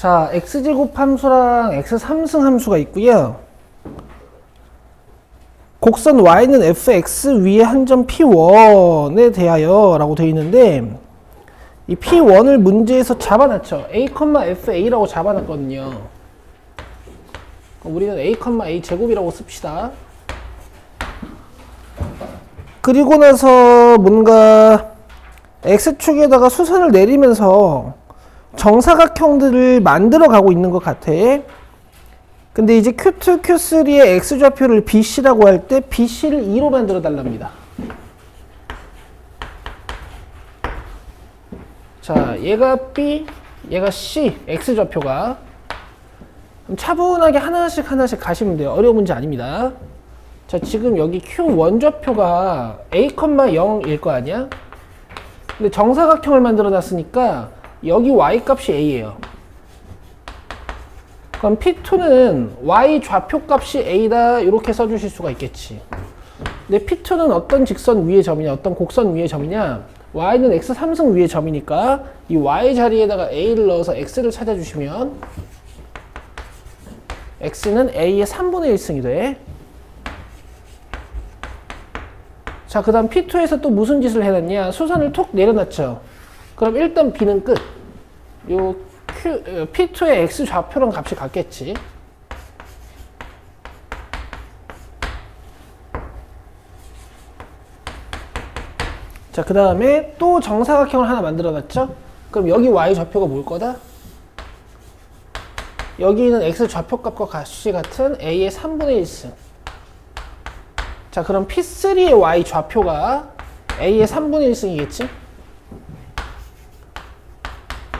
자, x제곱 함수랑 x3승 함수가 있고요. 곡선 y는 fx 위에 한 점 p1에 대하여 라고 되어 있는데, 이 p1을 문제에서 잡아놨죠. a, fa라고 잡아놨거든요. 우리는 a, a 제곱이라고 씁시다. 그리고 나서 뭔가 x축에다가 수선을 내리면서 정사각형들을 만들어 가고 있는 것 같아. 근데 이제 Q2, Q3의 x좌표를 BC라고 할 때 BC를 2로 만들어 달랍니다. 자, 얘가 B, 얘가 C, x좌표가. 그럼 차분하게 하나씩 가시면 돼요. 어려운 문제 아닙니다. 자, 지금 여기 Q1 좌표가 A, 0일 거 아니야? 근데 정사각형을 만들어 놨으니까 여기 y 값이 a예요. 그럼 P2는 y 좌표 값이 a다 이렇게 써주실 수가 있겠지. 근데 P2는 어떤 직선 위의 점이냐, 어떤 곡선 위의 점이냐, y는 x3승 위의 점이니까 이 y 자리에다가 a를 넣어서 x를 찾아주시면 x는 a의 3분의 1승이 돼. 자, 그 다음 P2에서 또 무슨 짓을 해놨냐, 수선을 톡 내려놨죠. 그럼 일단 b는 끝. 요 P2의 x 좌표랑 값이 같겠지. 자, 그 다음에 또 정사각형을 하나 만들어 놨죠. 그럼 여기 y 좌표가 뭘 거다? 여기는 x 좌표값과 값이 같은 a의 3분의 1승. 자, 그럼 P3의 y 좌표가 a의 3분의 1승이겠지?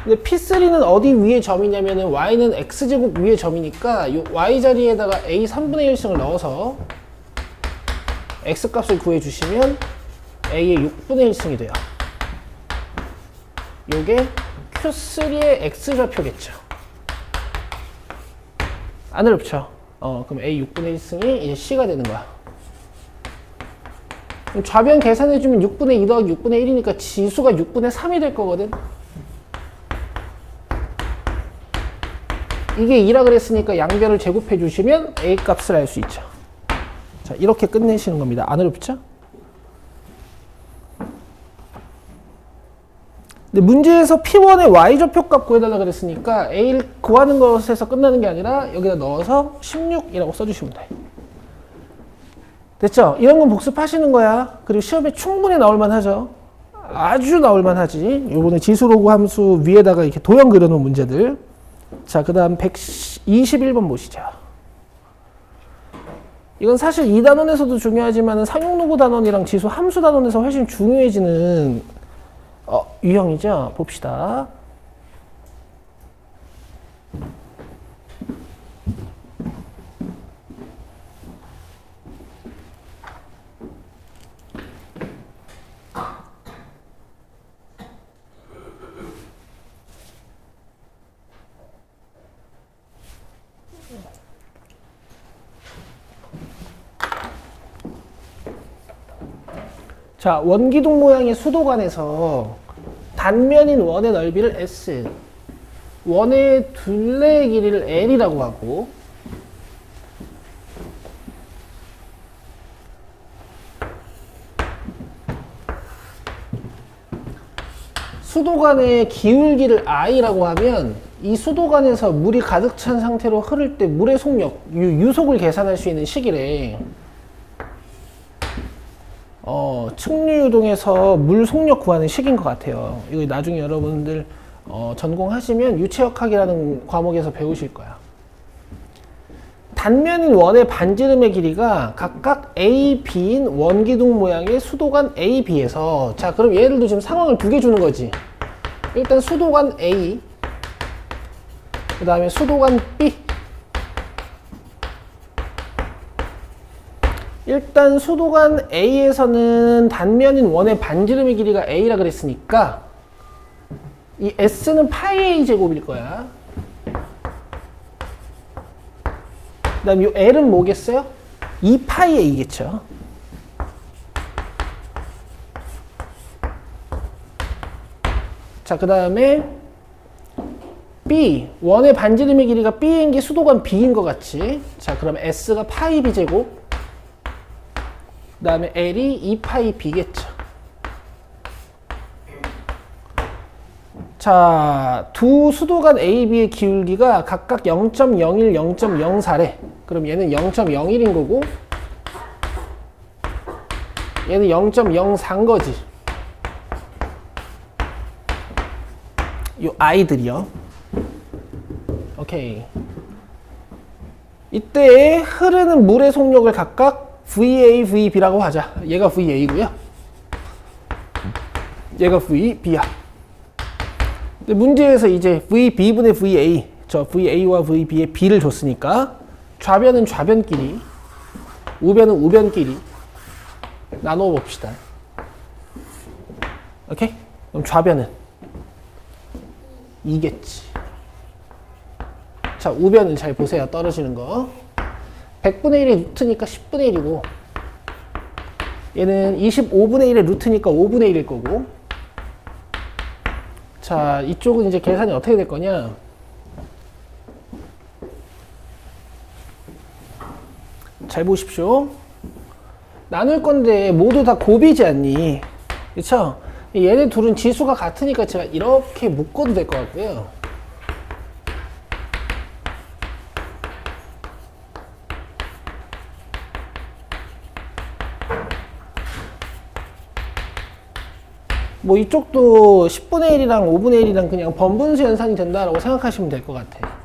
근데 P3는 어디 위의 점이냐면은 y는 x제곱 위의 점이니까 이 y 자리에다가 a 3분의 1승을 넣어서 x 값을 구해주시면 a의 6분의 1승이 돼요. 요게 Q3의 x좌표겠죠. 안 어렵죠? 그럼 a 6분의 1승이 이제 c가 되는 거야. 그럼 좌변 계산해주면 6분의 2 더하기 6분의 1이니까 지수가 6분의 3이 될 거거든. 이게 2라 그랬으니까 양변을 제곱해 주시면 a 값을 알 수 있죠. 자, 이렇게 끝내시는 겁니다. 안 어렵죠? 근데 문제에서 P1의 y좌표 값 구해달라 그랬으니까 a를 구하는 것에서 끝나는 게 아니라 여기다 넣어서 16이라고 써주시면 돼. 됐죠? 이런 건 복습하시는 거야. 그리고 시험에 충분히 나올만 하죠. 아주 나올만 하지. 요번에 지수로그 함수 위에다가 이렇게 도형 그려놓은 문제들. 자, 그 다음 121번 보시죠. 이건 사실 2단원에서도 중요하지만 상용로그 단원이랑 지수 함수 단원에서 훨씬 중요해지는 유형이죠. 봅시다. 자, 원기둥 모양의 수도관에서 단면인 원의 넓이를 S, 원의 둘레의 길이를 L이라고 하고, 수도관의 기울기를 I라고 하면 이 수도관에서 물이 가득 찬 상태로 흐를 때 물의 속력, 유속을 계산할 수 있는 식이래. 측류유동에서 물 속력 구하는 식인 것 같아요. 이거 나중에 여러분들 전공하시면 유체역학이라는 과목에서 배우실 거야. 단면인 원의 반지름의 길이가 각각 A, B인 원기둥 모양의 수도관 A, B에서, 자, 그럼 예를 들어 지금 상황을 두 개 주는 거지. 일단 수도관 A, 그 다음에 수도관 B. 일단 수도관 A에서는 단면인 원의 반지름의 길이가 A라 그랬으니까 이 S는 파이 A 제곱일 거야. 그 다음 이 L은 뭐겠어요? 2파이 A겠죠. 자, 그 다음에 B, 원의 반지름의 길이가 B인 게 수도관 B인 것 같지? 자, 그럼 S가 파이 B제곱, 그 다음에 L이 2파이 B겠죠. 자, 두 수도관 A, B의 기울기가 각각 0.01, 0.04래. 그럼 얘는 0.01인 거고, 얘는 0.04인 거지. 요 아이들이요. 오케이. 이때 흐르는 물의 속력을 각각 VA, VB라고 하자. 얘가 VA고요. 얘가 VB야. 근데 문제에서 이제 VB분의 VA, 저 VA와 VB의 B를 줬으니까 좌변은 좌변끼리, 우변은 우변끼리 나누어 봅시다. 오케이? 그럼 좌변은 2겠지. 자, 우변은 잘 보세요. 떨어지는 거. 100분의 1의 루트니까 10분의 1이고, 얘는 25분의 1의 루트니까 5분의 1일 거고, 자, 이쪽은 이제 계산이 어떻게 될 거냐. 잘 보십시오. 나눌 건데 모두 다 곱이지 않니? 그쵸? 얘네 둘은 지수가 같으니까 제가 이렇게 묶어도 될 것 같고요. 뭐 이쪽도 10분의 1이랑 5분의 1이랑 그냥 번분수 연산이 된다라고 생각하시면 될 것 같아요.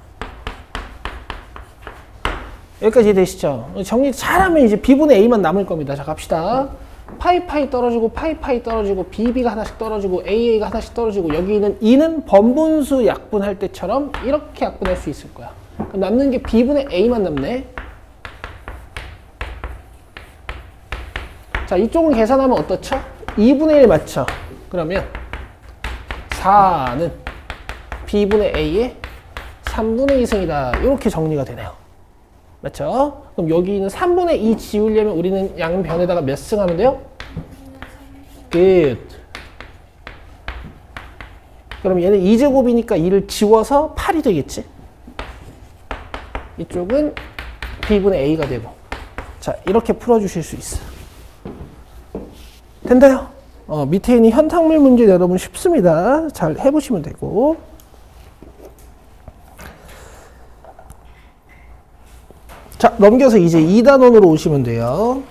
여기까지 이해되시죠? 정리 잘하면 이제 B분의 A만 남을 겁니다. 자, 갑시다. 파이 떨어지고 파이 떨어지고 BB가 하나씩 떨어지고 AA가 하나씩 떨어지고 여기 있는 E는 번분수 약분할 때처럼 이렇게 약분할 수 있을 거야. 그럼 남는 게 B분의 A만 남네. 자, 이쪽을 계산하면 어떻죠? 2분의 1 맞죠? 그러면 4는 B분의 A의 3분의 2승이다. 이렇게 정리가 되네요. 맞죠? 그럼 여기 있는 3분의 2 지우려면 우리는 양변에다가 몇 승 하면 돼요? Good. 그럼 얘는 2제곱이니까 2를 지워서 8이 되겠지? 이쪽은 B분의 A가 되고. 자, 이렇게 풀어주실 수 있어. 된다요? 밑에 있는 현상물 문제 여러분 쉽습니다. 잘 해보시면 되고. 자, 넘겨서 이제 2단원으로 오시면 돼요.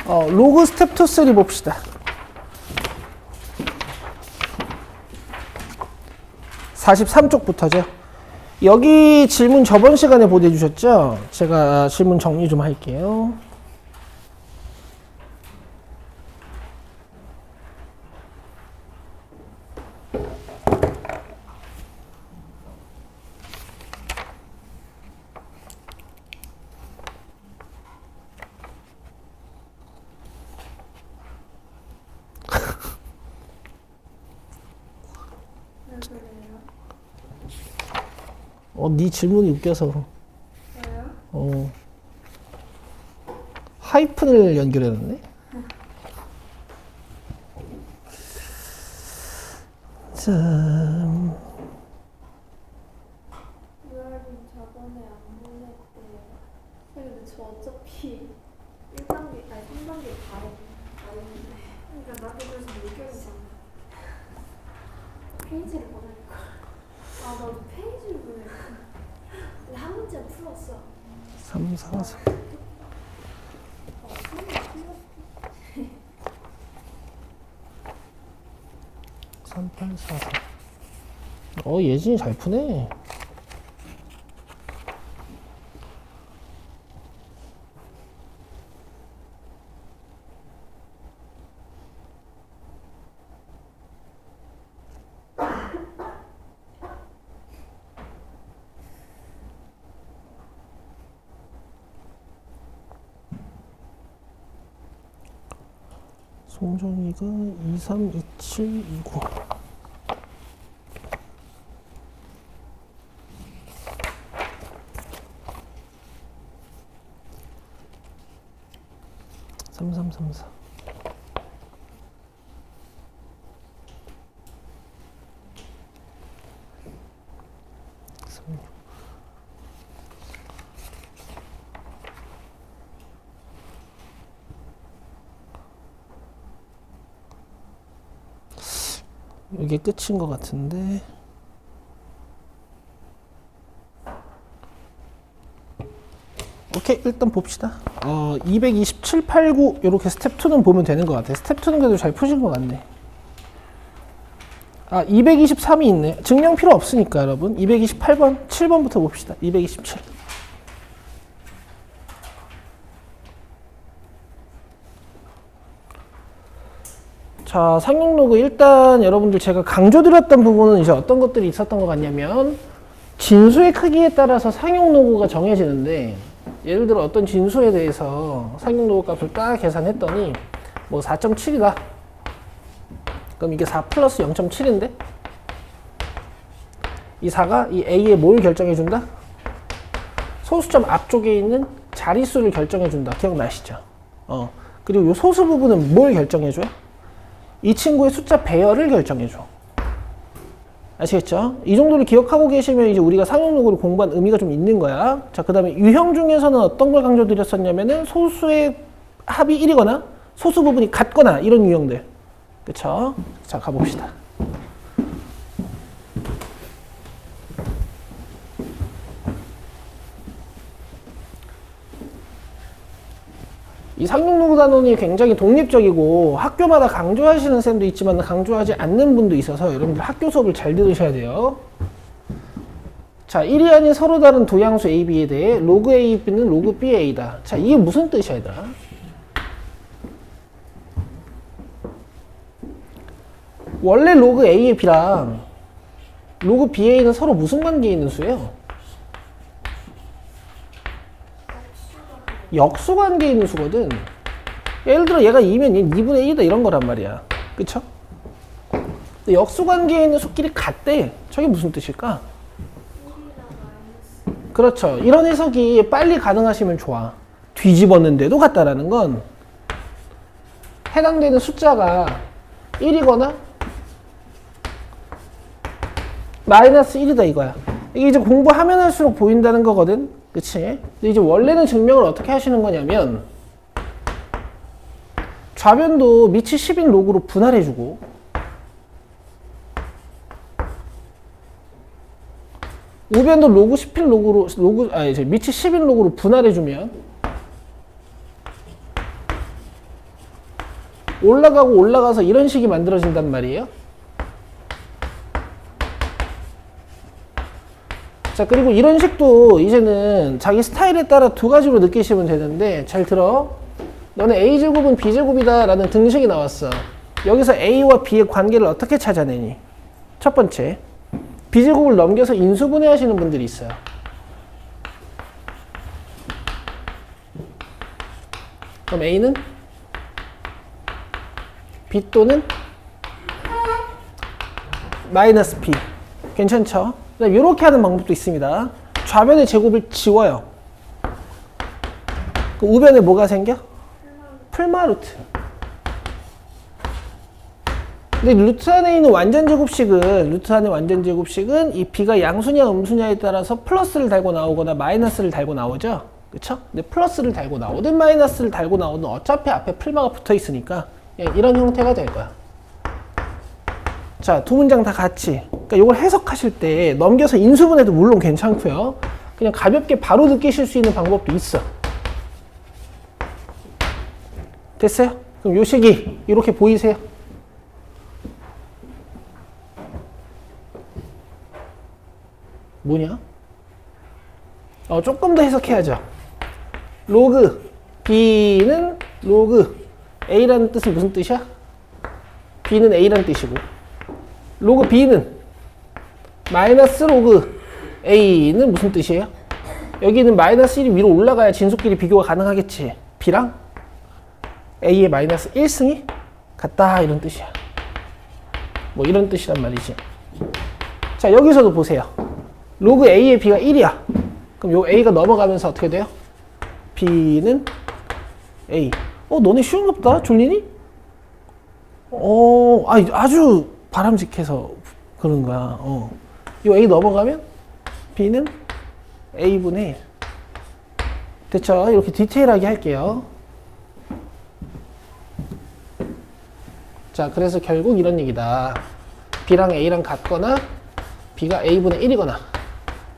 로그 스텝 2, 3 봅시다. 43쪽부터죠. 여기 질문 저번 시간에 보내주셨죠? 제가 질문 정리 좀 할게요. 네 질문이 웃겨서. 왜요? 하이픈을 연결해놨네? 자. 유아님 저번에 안 보냈대요. 근데 저 어차피 1단계, 아니 3단계 바로 가는데. 그러니까 나도 그래서 못 결정했잖아. 페이지를 보낼 거야. 아, 나도 페이지를 보낼 거야. 근데 한 문제 풀었어. 3, 4, 4. 3, 8, 4, 4. 예진이 잘 푸네. 송정이가 2, 3, 2, 7, 2, 9. 삼, 3, 3, 4. 이게 끝인 것 같은데. 오케이, 일단 봅시다. 227, 89 이렇게 스텝 2는 보면 되는 것 같아. 스텝 2는 그래도 잘 푸신 것 같네. 223이 있네. 증명 필요 없으니까 여러분. 228번, 7번부터 봅시다. 227. 자, 상용 로그 일단 여러분들 제가 강조드렸던 부분은 이제 어떤 것들이 있었던 것 같냐면 진수의 크기에 따라서 상용 로그가 정해지는데 예를 들어 어떤 진수에 대해서 상용 로그 값을 딱 계산했더니 뭐 4.7이다. 그럼 이게 4 플러스 0.7인데 이 4가 이 A의 뭘 결정해준다? 소수점 앞쪽에 있는 자릿수를 결정해준다. 기억나시죠? 그리고 이 소수 부분은 뭘 결정해줘요? 이 친구의 숫자 배열을 결정해줘. 아시겠죠? 이 정도를 기억하고 계시면 이제 우리가 상용 로그를 공부한 의미가 좀 있는 거야. 자, 그 다음에 유형 중에서는 어떤 걸 강조드렸었냐면은 소수의 합이 1이거나 소수 부분이 같거나 이런 유형들. 그쵸? 자, 가봅시다. 이 상용 로그 단원이 굉장히 독립적이고 학교마다 강조하시는 쌤도 있지만 강조하지 않는 분도 있어서 여러분들 학교 수업을 잘 들으셔야 돼요. 자, 1이 아닌 서로 다른 두 양수 A, B에 대해 로그 A, B는 로그 B, A다. 자, 이게 무슨 뜻이야, 얘들아? 원래 로그 A의 B랑 로그 BA는 서로 무슨 관계에 있는 수예요? 역수 관계에 있는 수거든. 예를 들어 얘가 2면 얘 2분의 1이다 이런 거란 말이야. 그쵸? 근데 역수 관계에 있는 수끼리 같대. 저게 무슨 뜻일까? 그렇죠. 이런 해석이 빨리 가능하시면 좋아. 뒤집었는데도 같다라는 건 해당되는 숫자가 1이거나 마이너스 1이다 이거야. 이게 이제 공부하면 할수록 보인다는 거거든. 그치? 근데 이제 원래는 증명을 어떻게 하시는 거냐면 좌변도 밑이 10인 로그로 분할해주고 우변도 로그 10인 로그로 밑이 10인 로그로 분할해주면 올라가고 올라가서 이런 식이 만들어진단 말이에요. 자, 그리고 이런 식도 이제는 자기 스타일에 따라 두 가지로 느끼시면 되는데 잘 들어. 너네 A제곱은 B제곱이다 라는 등식이 나왔어. 여기서 A와 B의 관계를 어떻게 찾아내니? 첫 번째, B제곱을 넘겨서 인수분해 하시는 분들이 있어요. 그럼 A는 B 또는 마이너스 B. 괜찮죠? 이렇게 하는 방법도 있습니다. 좌변의 제곱을 지워요. 그 우변에 뭐가 생겨? 풀마루트. 근데 루트 안에 있는 완전 제곱식은 이 B가 양수냐 음수냐에 따라서 플러스를 달고 나오거나 마이너스를 달고 나오죠. 그쵸? 근데 플러스를 달고 나오든 마이너스를 달고 나오든 어차피 앞에 풀마가 붙어 있으니까 이런 형태가 될 거야. 자, 두 문장 다 같이. 그러니까 이걸 해석하실 때 넘겨서 인수분해도 물론 괜찮고요. 그냥 가볍게 바로 느끼실 수 있는 방법도 있어. 됐어요? 그럼 요 식이 이렇게 보이세요? 뭐냐? 조금 더 해석해야죠. 로그 B는 로그 A라는 뜻은 무슨 뜻이야? B는 A라는 뜻이고 로그 B는 마이너스 로그 A는 무슨 뜻이에요? 여기는 마이너스 1이 위로 올라가야 진수끼리 비교가 가능하겠지. B랑 A의 마이너스 1승이 같다 이런 뜻이야. 뭐 이런 뜻이란 말이지. 자, 여기서도 보세요. 로그 A의 B가 1이야. 그럼 요 A가 넘어가면서 어떻게 돼요? B는 A. 너네 쉬운가 보다. 졸리니? 아주 바람직해서 그런 거야. 요 A 넘어가면 B는 A분의 1. 됐죠? 이렇게 디테일하게 할게요. 자, 그래서 결국 이런 얘기다. B랑 A랑 같거나 B가 A분의 1이거나.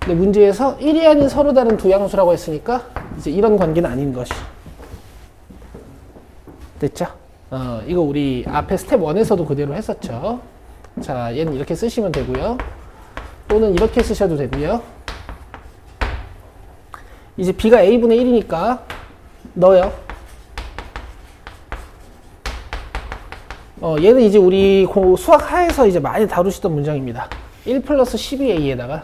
근데 문제에서 1이 아닌 서로 다른 두 양수라고 했으니까 이제 이런 관계는 아닌 것이. 됐죠? 이거 우리 앞에 스텝 1에서도 그대로 했었죠. 자, 얘는 이렇게 쓰시면 되고요. 또는 이렇게 쓰셔도 되고요. 이제 B가 A분의 1이니까 넣어요. 얘는 이제 우리 수학 하에서 이제 많이 다루시던 문장입니다. 1 플러스 12A에다가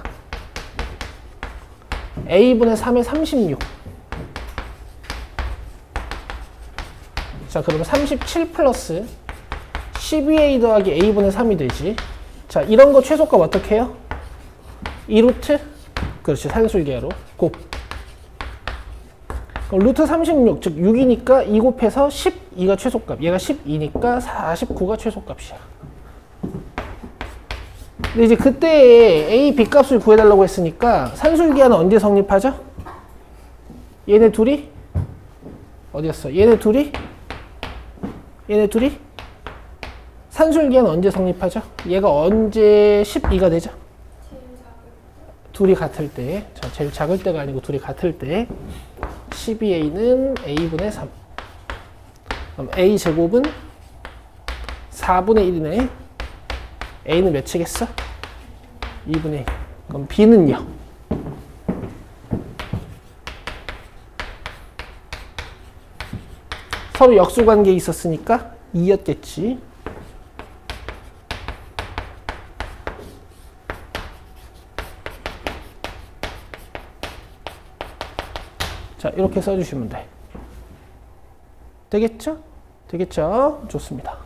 A분의 3의 36. 자, 그러면 37 플러스 12A 더하기 A분의 3이 되지. 자, 이런 거 최소값 어떻게 해요? 2루트? 그렇지, 산술계로 곱. 그럼 루트 36, 즉 6이니까 2 곱해서 12가 최소값. 얘가 12니까 49가 최소값이야. 근데 이제 그때 A, B 값을 구해달라고 했으니까 산술기하는 언제 성립하죠? 얘네 둘이? 어디였어? 얘네 둘이? 산술기하는 언제 성립하죠? 얘가 언제 12가 되죠? 둘이 같을 때. 자, 제일 작을 때가 아니고 둘이 같을 때 12A는 A분의 3. 그럼 A 제곱은 4분의 1이네. A는 몇이겠어? 2분의 1. 그럼 B는요? 서로 역수관계에 있었으니까 2였겠지. 자, 이렇게 써주시면 돼. 되겠죠? 되겠죠? 좋습니다.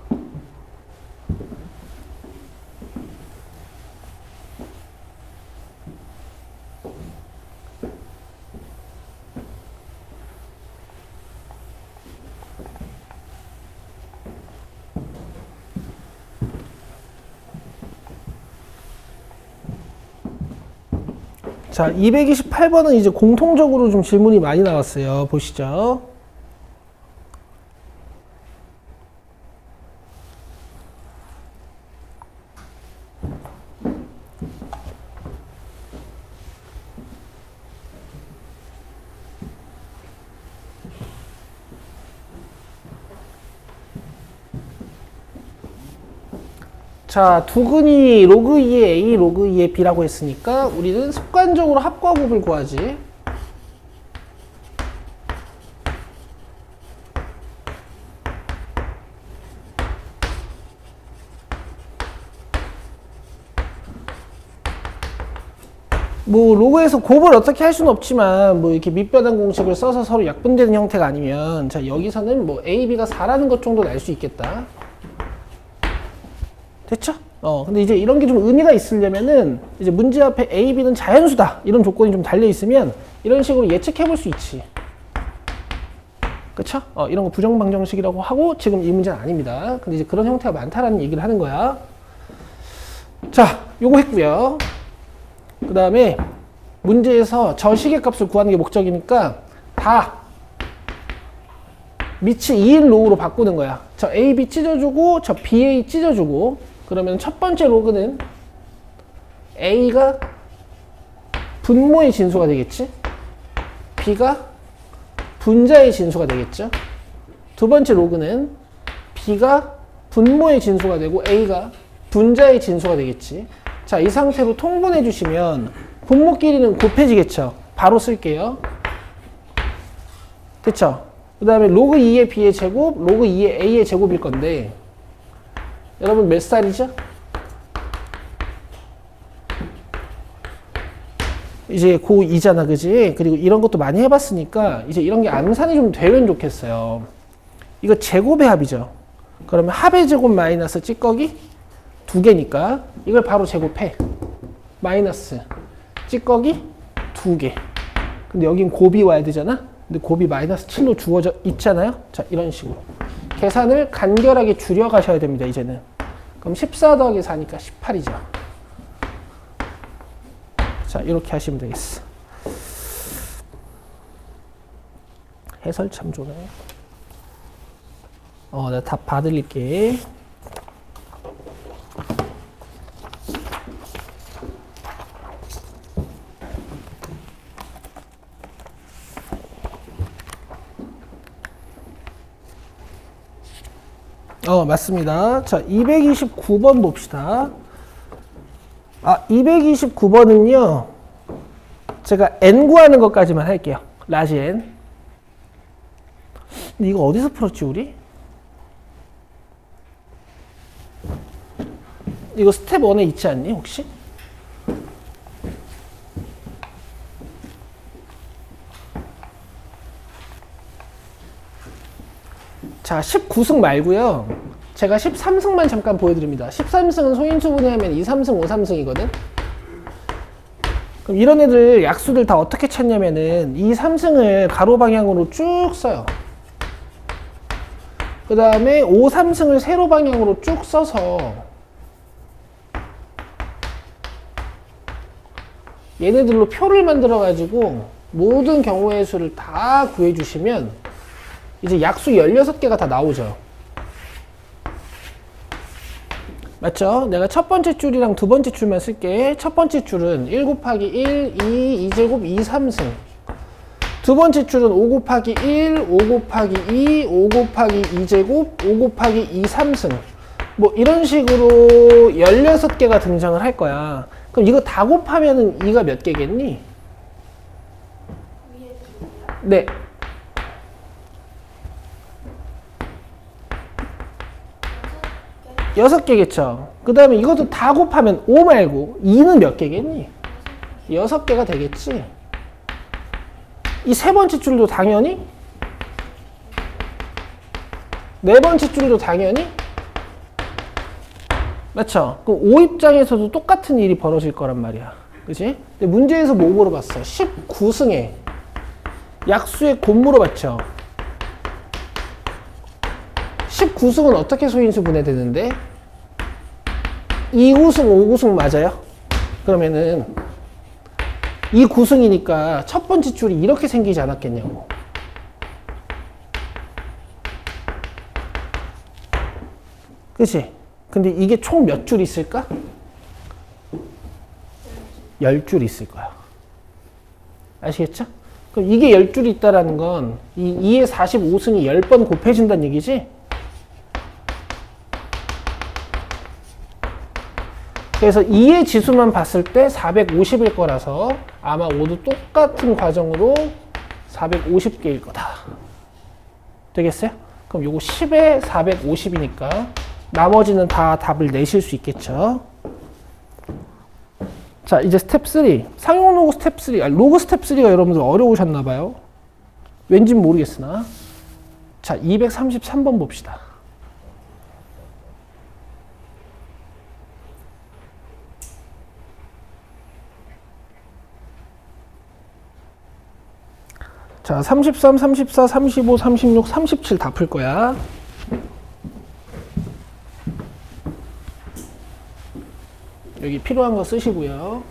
자, 228번은 이제 공통적으로 좀 질문이 많이 나왔어요. 보시죠. 자, 두근이 로그 2의 A, 로그 2의 B라고 했으니까 우리는 습관적으로 합과 곱을 구하지. 뭐 로그에서 곱을 어떻게 할 수는 없지만 뭐 이렇게 밑변환 공식을 써서 서로 약분되는 형태가 아니면 자, 여기서는 뭐 A, B가 4라는 것 정도 낼 수 있겠다. 됐죠? 근데 이제 이런 게 좀 의미가 있으려면은 이제 문제 앞에 A, B는 자연수다. 이런 조건이 좀 달려 있으면 이런 식으로 예측해 볼 수 있지. 그쵸? 이런 거 부정방정식이라고 하고 지금 이 문제는 아닙니다. 근데 이제 그런 형태가 많다라는 얘기를 하는 거야. 자, 요거 했고요. 그 다음에 문제에서 저 식의 값을 구하는 게 목적이니까 다 밑이 2인 로우로 바꾸는 거야. 저 A, B 찢어주고 저 BA 찢어주고 그러면 첫 번째 로그는 A가 분모의 진수가 되겠지. B가 분자의 진수가 되겠죠. 두 번째 로그는 B가 분모의 진수가 되고 A가 분자의 진수가 되겠지. 자, 이 상태로 통분해 주시면 분모끼리는 곱해지겠죠. 바로 쓸게요. 됐죠? 그 다음에 로그 2의 B의 제곱, 로그 2의 A의 제곱일 건데 여러분 몇 살이죠? 이제 고2잖아, 그지? 그리고 이런 것도 많이 해봤으니까 이제 이런 게 암산이 좀 되면 좋겠어요. 이거 제곱의 합이죠. 그러면 합의 제곱 마이너스 찌꺼기 2개니까 이걸 바로 제곱해. 마이너스 찌꺼기 2개. 근데 여긴 곱이 와야 되잖아? 근데 곱이 마이너스 7로 주어져 있잖아요? 자, 이런 식으로. 계산을 간결하게 줄여가셔야 됩니다, 이제는. 그럼 14 더하기 4니까 18이죠. 자, 자, 이렇게 하시면 되겠어. 해설 참 좋네. 내가 답 봐드릴게. 맞습니다. 자, 229번 봅시다. 229번은요, 제가 n 구하는 것까지만 할게요. 라지 n. 근데 이거 어디서 풀었지, 우리? 이거 스텝 1에 있지 않니, 혹시? 자, 19승 말고요. 제가 13승만 잠깐 보여드립니다. 13승은 소인수분해 하면 2, 3승, 5, 3승이거든? 그럼 이런 애들 약수들 다 어떻게 찾냐면은 2, 3승을 가로 방향으로 쭉 써요. 그 다음에 5, 3승을 세로 방향으로 쭉 써서 얘네들로 표를 만들어 가지고 모든 경우의 수를 다 구해주시면 이제 약수 16개가 다 나오죠. 맞죠? 내가 첫 번째 줄이랑 두 번째 줄만 쓸게. 첫 번째 줄은 1 곱하기 1, 2, 2제곱, 2, 3승. 두 번째 줄은 5 곱하기 1, 5 곱하기 2, 5 곱하기 2제곱, 5 곱하기 2, 3승. 뭐 이런 식으로 16개가 등장을 할 거야. 그럼 이거 다 곱하면은 2가 몇 개겠니? 네. 6개겠죠. 그 다음에 이것도 다 곱하면 5 말고 2는 몇 개겠니? 6개가 되겠지. 이 세 번째 줄도 당연히, 네 번째 줄도 당연히, 맞죠? 그럼 5 입장에서도 똑같은 일이 벌어질 거란 말이야. 그치? 근데 문제에서 뭐 물어봤어? 19승에 약수의 곱 물어봤죠? 19승은 어떻게 소인수 분해되는데? 2구승, 5구승 맞아요? 그러면은 2구승이니까 첫 번째 줄이 이렇게 생기지 않았겠냐고. 그치? 근데 이게 총 몇 줄 있을까? 10줄 있을 거야. 아시겠죠? 그럼 이게 10줄이 있다라는 건 이 2의 45승이 10번 곱해진다는 얘기지? 그래서 2의 지수만 봤을 때 450일 거라서 아마 모두 똑같은 과정으로 450개일 거다. 되겠어요? 그럼 요거 10에 450이니까 나머지는 다 답을 내실 수 있겠죠. 자, 이제 스텝 3. 상용 로그 스텝 3. 로그 스텝 3가 여러분들 어려우셨나 봐요. 왠진 모르겠으나. 자, 233번 봅시다. 자, 33, 34, 35, 36, 37 다 풀 거야. 여기 필요한 거 쓰시고요.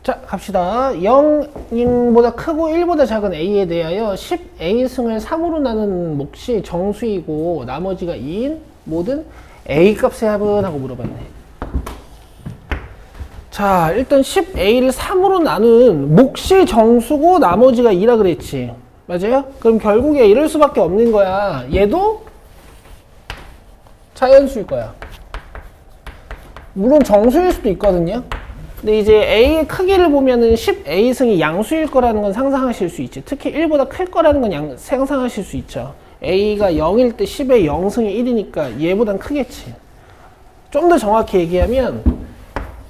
자, 갑시다. 0보다 크고 1보다 작은 a에 대하여 10a승을 3으로 나눈 몫이 정수이고 나머지가 2인 모든 a 값의 합은 하고 물어봤네. 자, 일단 10a를 3으로 나눈 몫이 정수고 나머지가 2라 그랬지. 맞아요? 그럼 결국에 이럴 수밖에 없는 거야. 얘도 자연수일 거야. 물론 정수일 수도 있거든요. 근데 이제 A의 크기를 보면은 10A승이 양수일 거라는 건 상상하실 수 있지. 특히 1보다 클 거라는 건 상상하실 수 있죠. A가 0일 때 10의 0승이 1이니까 얘보단 크겠지. 좀 더 정확히 얘기하면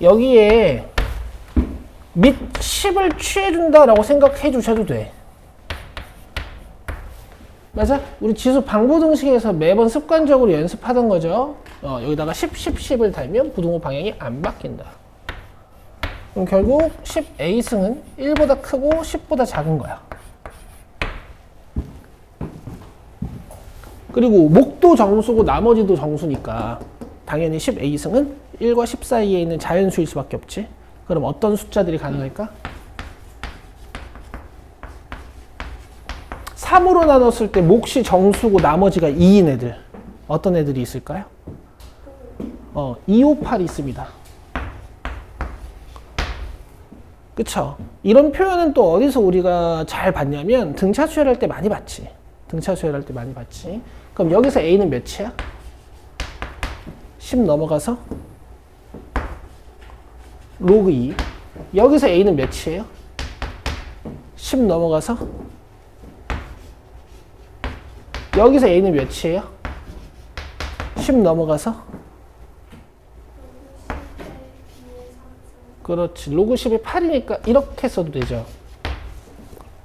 여기에 밑 10을 취해준다라고 생각해 주셔도 돼. 맞아? 우리 지수 방부등식에서 매번 습관적으로 연습하던 거죠. 여기다가 10, 10, 10을 달면 부등호 방향이 안 바뀐다. 그럼 결국 10A승은 1보다 크고 10보다 작은 거야. 그리고 목도 정수고 나머지도 정수니까 당연히 10A승은 1과 10 사이에 있는 자연수일 수밖에 없지. 그럼 어떤 숫자들이 가능할까? 3으로 나눴을 때 몫이 정수고 나머지가 2인 애들. 어떤 애들이 있을까요? 2, 5, 8이 있습니다. 그쵸? 이런 표현은 또 어디서 우리가 잘 봤냐면 등차 수열할 때 많이 봤지. 등차 수열할 때 많이 봤지. 그럼 여기서 A는 몇이야? 10 넘어가서 로그 2. 여기서 A는 몇이에요? 10 넘어가서 여기서 A는 몇이에요? 10 넘어가서 그렇지. 로그 10이 8이니까 이렇게 써도 되죠.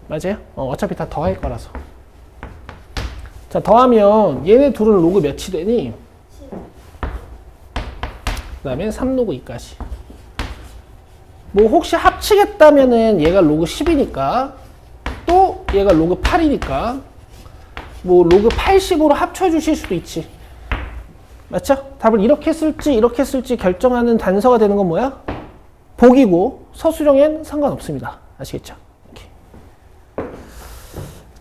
맞아요? 어차피 다 더할 거라서. 자, 더하면 얘네 둘은 로그 몇이 되니? 그 다음에 3로그 2까지. 뭐 혹시 합치겠다면은 얘가 로그 10이니까 또 얘가 로그 8이니까 뭐 로그 80으로 합쳐주실 수도 있지. 맞죠? 답을 이렇게 쓸지 이렇게 쓸지 결정하는 단서가 되는 건 뭐야? 복이고 서술형엔 상관없습니다. 아시겠죠? 이렇게.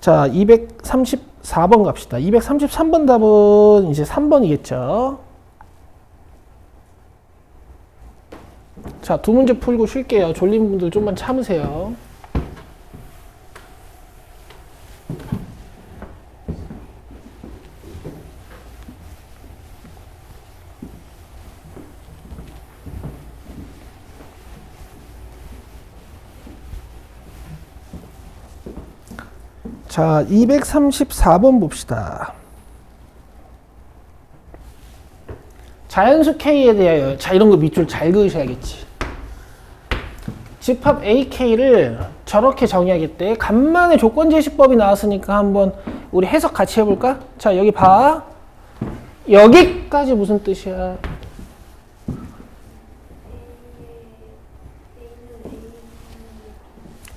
자, 234번 갑시다. 233번 답은 이제 3번이겠죠. 자, 두 문제 풀고 쉴게요. 졸린 분들 좀만 참으세요. 자, 234번 봅시다. 자연수 K에 대하여, 자, 이런 거 밑줄 잘 그으셔야겠지. 집합 AK를 저렇게 정의하겠대. 간만에 조건제시법이 나왔으니까 한번 우리 해석 같이 해볼까? 자, 여기 봐. 여기까지 무슨 뜻이야?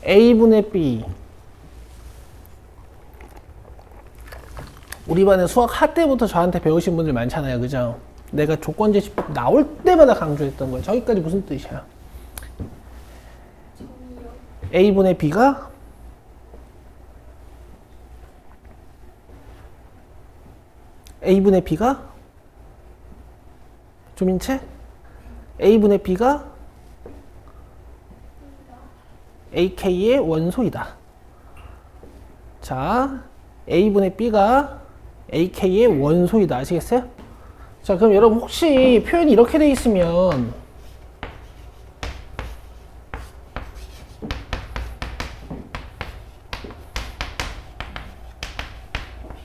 A분의 B. 우리 반에 수학 하 때부터 저한테 배우신 분들 많잖아요. 그죠? 내가 조건제시법 나올 때마다 강조했던 거예요. 저기까지 무슨 뜻이야? A분의 B가 A분의 B가 조민채? A분의 B가 AK의 원소이다. 자, A분의 B가 AK의 원소이다. 아시겠어요? 자, 그럼 여러분 혹시 표현이 이렇게 돼 있으면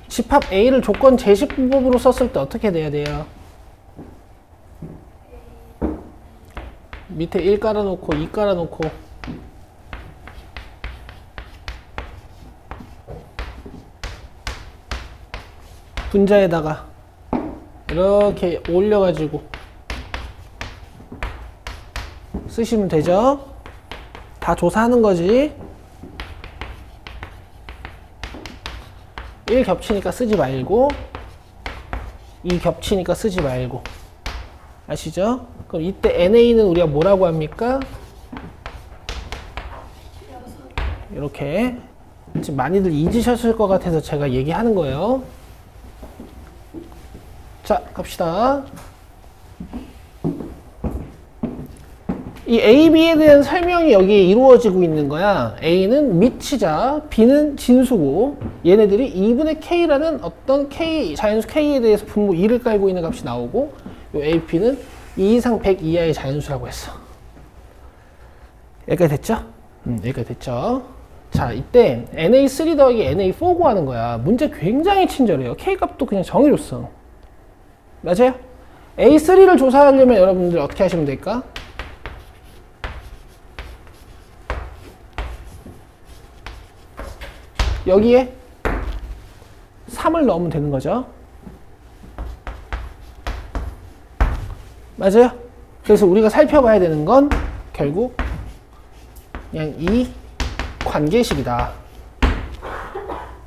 집합 A를 조건 제시법으로 썼을 때 어떻게 돼야 돼요? 밑에 1 깔아놓고 2 깔아놓고 분자에다가 이렇게 올려가지고 쓰시면 되죠. 다 조사하는 거지. 1 겹치니까 쓰지 말고 2 겹치니까 쓰지 말고. 아시죠? 그럼 이때 NA는 우리가 뭐라고 합니까? 이렇게. 지금 많이들 잊으셨을 것 같아서 제가 얘기하는 거예요. 자, 갑시다. 이 A, B에 대한 설명이 여기에 이루어지고 있는 거야. A는 미치자, B는 진수고 얘네들이 2분의 K라는 어떤 K, 자연수 K에 대해서 분모 2를 깔고 있는 값이 나오고 요 AP는 2 이상 100 이하의 자연수라고 했어. 여기까지 됐죠? 여기까지 됐죠? 자, 이때 NA3 더하기 NA4 구하는 거야. 문제 굉장히 친절해요. K값도 그냥 정해줬어. 맞아요? A3를 조사하려면 여러분들 어떻게 하시면 될까? 여기에 3을 넣으면 되는 거죠. 맞아요? 그래서 우리가 살펴봐야 되는 건 결국 그냥 이 관계식이다.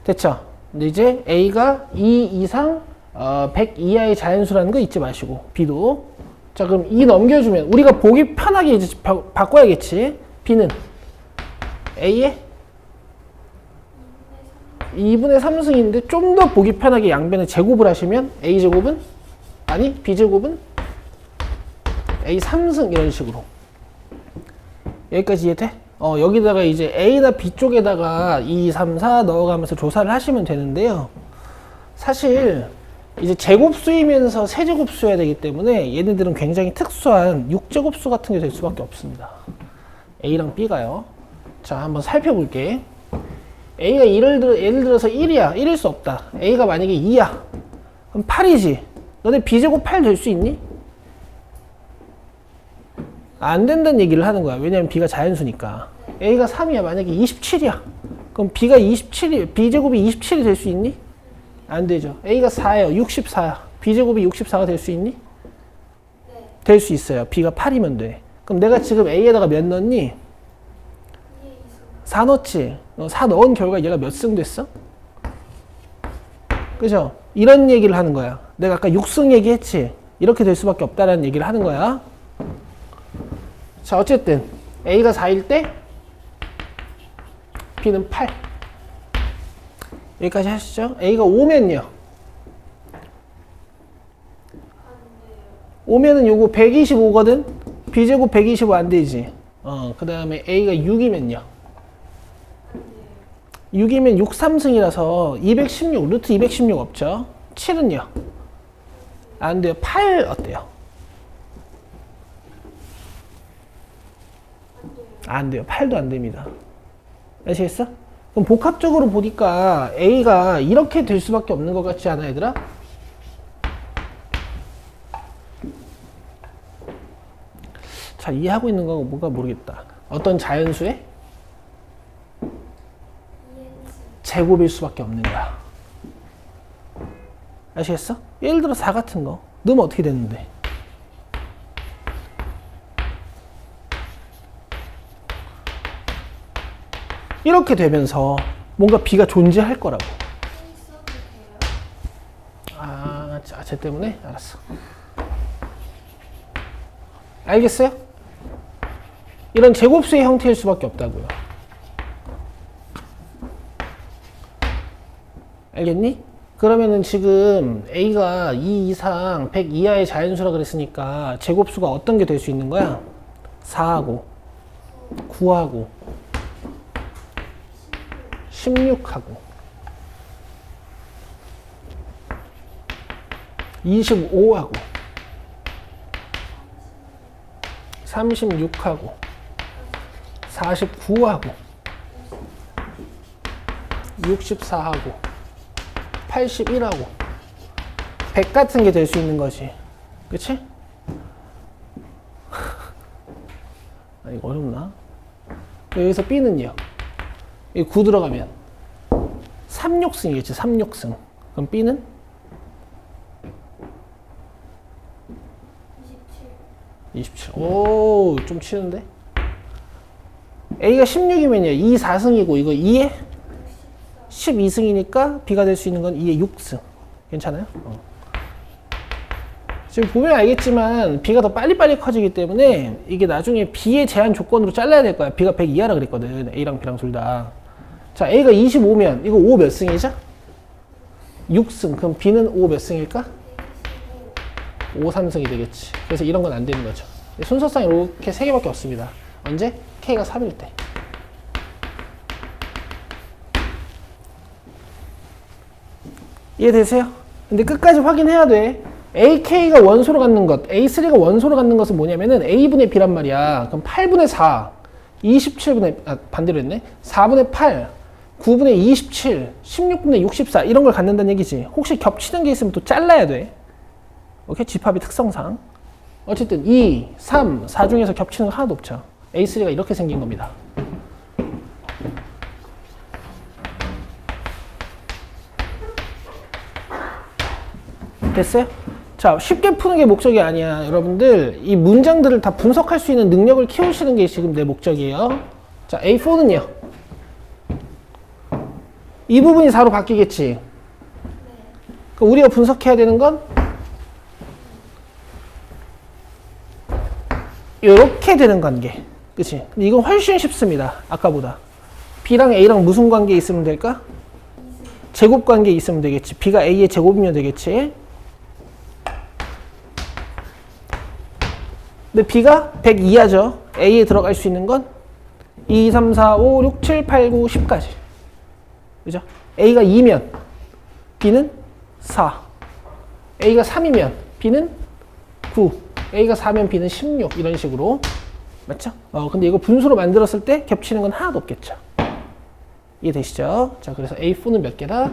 됐죠? 근데 이제 A가 2 이상 100 이하의 자연수라는 거 잊지 마시고 B도. 자, 그럼 2 넘겨주면 우리가 보기 편하게 이제 바꿔야겠지. B는 A의 2분의 3승인데 좀 더 보기 편하게 양변에 제곱을 하시면 A제곱은 아니 B제곱은 A 3승 이런 식으로. 여기까지 이해돼? 여기다가 이제 A나 B 쪽에다가 2, 3, 4 넣어가면서 조사를 하시면 되는데요. 사실 이제 제곱수이면서 세제곱수여야 되기 때문에 얘네들은 굉장히 특수한 6제곱수 같은 게 될 수밖에 없습니다. A랑 B가요. 자, 한번 살펴볼게. A가 예를 들어서 1이야. 1일 수 없다. A가 만약에 2야. 그럼 8이지. 너네 B제곱 8 될 수 있니? 안 된다는 얘기를 하는 거야. 왜냐면 B가 자연수니까. A가 3이야. 만약에 27이야. 그럼 B가 27이, B제곱이 27이 될 수 있니? 안 되죠. A가 4예요. 64야. B제곱이 64가 될 수 있니? 네. 될 수 있어요. B가 8이면 돼. 그럼 내가 지금 A에다가 몇 넣니? 4 넣지. 4 넣은 결과 얘가 몇 승 됐어? 그죠? 이런 얘기를 하는 거야. 내가 아까 6승 얘기했지? 이렇게 될 수밖에 없다라는 얘기를 하는 거야. 자, 어쨌든 A가 4일 때 B는 8. 여기까지 하시죠. A가 5면요. 5면은 요거 125거든? B제곱 125 안 되지. 그 다음에 A가 6이면요. 6이면 6, 3승이라서 216, 루트 216 없죠? 7은요? 안 돼요. 8 어때요? 안 돼요. 8도 안 됩니다. 아시겠어? 그럼 복합적으로 보니까 A가 이렇게 될 수밖에 없는 것 같지 않아, 얘들아? 잘 이해하고 있는 건 뭔가 모르겠다. 어떤 자연수의 제곱일 수밖에 없는 거야. 아시겠어? 예를 들어 4 같은 거 넣으면 어떻게 되는데? 이렇게 되면서 뭔가 B가 존재할 거라고. 아, 쟤 때문에? 알았어. 알겠어요? 이런 제곱수의 형태일 수밖에 없다고요. 알겠니? 그러면은 지금 A가 2 이상 100 이하의 자연수라 그랬으니까 제곱수가 어떤 게 될 수 있는 거야? 4하고 9하고 16하고 25하고 36하고 49하고 64하고 81하고 100 같은 게 될 수 있는 거지. 그치? 아, 이거 어렵나? 여기서 B는요? 여기 9 들어가면 36승이겠지. 36승. 그럼 B는? 27. 오, 좀 치는데? A가 16이면요. 2, 4승이고 이거 2에 12승이니까 B가 될 수 있는 건 2에 6승. 괜찮아요? 지금 보면 알겠지만 B가 더 빨리빨리 커지기 때문에 이게 나중에 B의 제한 조건으로 잘라야 될 거야. B가 100 이하라 그랬거든. A랑 B랑 둘 다. 자, A가 25면 이거 5 몇 승이죠? 6승. 그럼 B는 5 몇 승일까? 5, 3승이 되겠지. 그래서 이런 건 안 되는 거죠. 순서상 이렇게 3개밖에 없습니다. 언제? K가 3일 때. 이해되세요? 근데 끝까지 확인해야 돼. AK가 원소로 갖는 것, A3가 원소로 갖는 것은 뭐냐면은 A분의 B란 말이야. 그럼 8분의 4, 27분의, 반대로 했네. 4분의 8, 9분의 27, 16분의 64 이런 걸 갖는다는 얘기지. 혹시 겹치는 게 있으면 또 잘라야 돼. 오케이? 집합의 특성상. 어쨌든 2, 3, 4 중에서 겹치는 거 하나도 없죠. A3가 이렇게 생긴 겁니다. 됐어요? 자, 쉽게 푸는 게 목적이 아니야. 여러분들 이 문장들을 다 분석할 수 있는 능력을 키우시는 게 지금 내 목적이에요. 자, A4는요. 이 부분이 4로 바뀌겠지. 그럼 우리가 분석해야 되는 건 이렇게 되는 관계. 그치? 근데 이건 훨씬 쉽습니다. 아까보다. B랑 A랑 무슨 관계 있으면 될까? 제곱 관계 있으면 되겠지. B가 A의 제곱이면 되겠지. 근데 B가 102하죠. A에 들어갈 수 있는 건 2, 3, 4, 5, 6, 7, 8, 9, 10까지. 그죠? A가 2면 B는 4. A가 3이면 B는 9. A가 4면 B는 16. 이런 식으로. 맞죠? 근데 이거 분수로 만들었을 때 겹치는 건 하나도 없겠죠. 이해되시죠? 자, 그래서 A4는 몇 개다?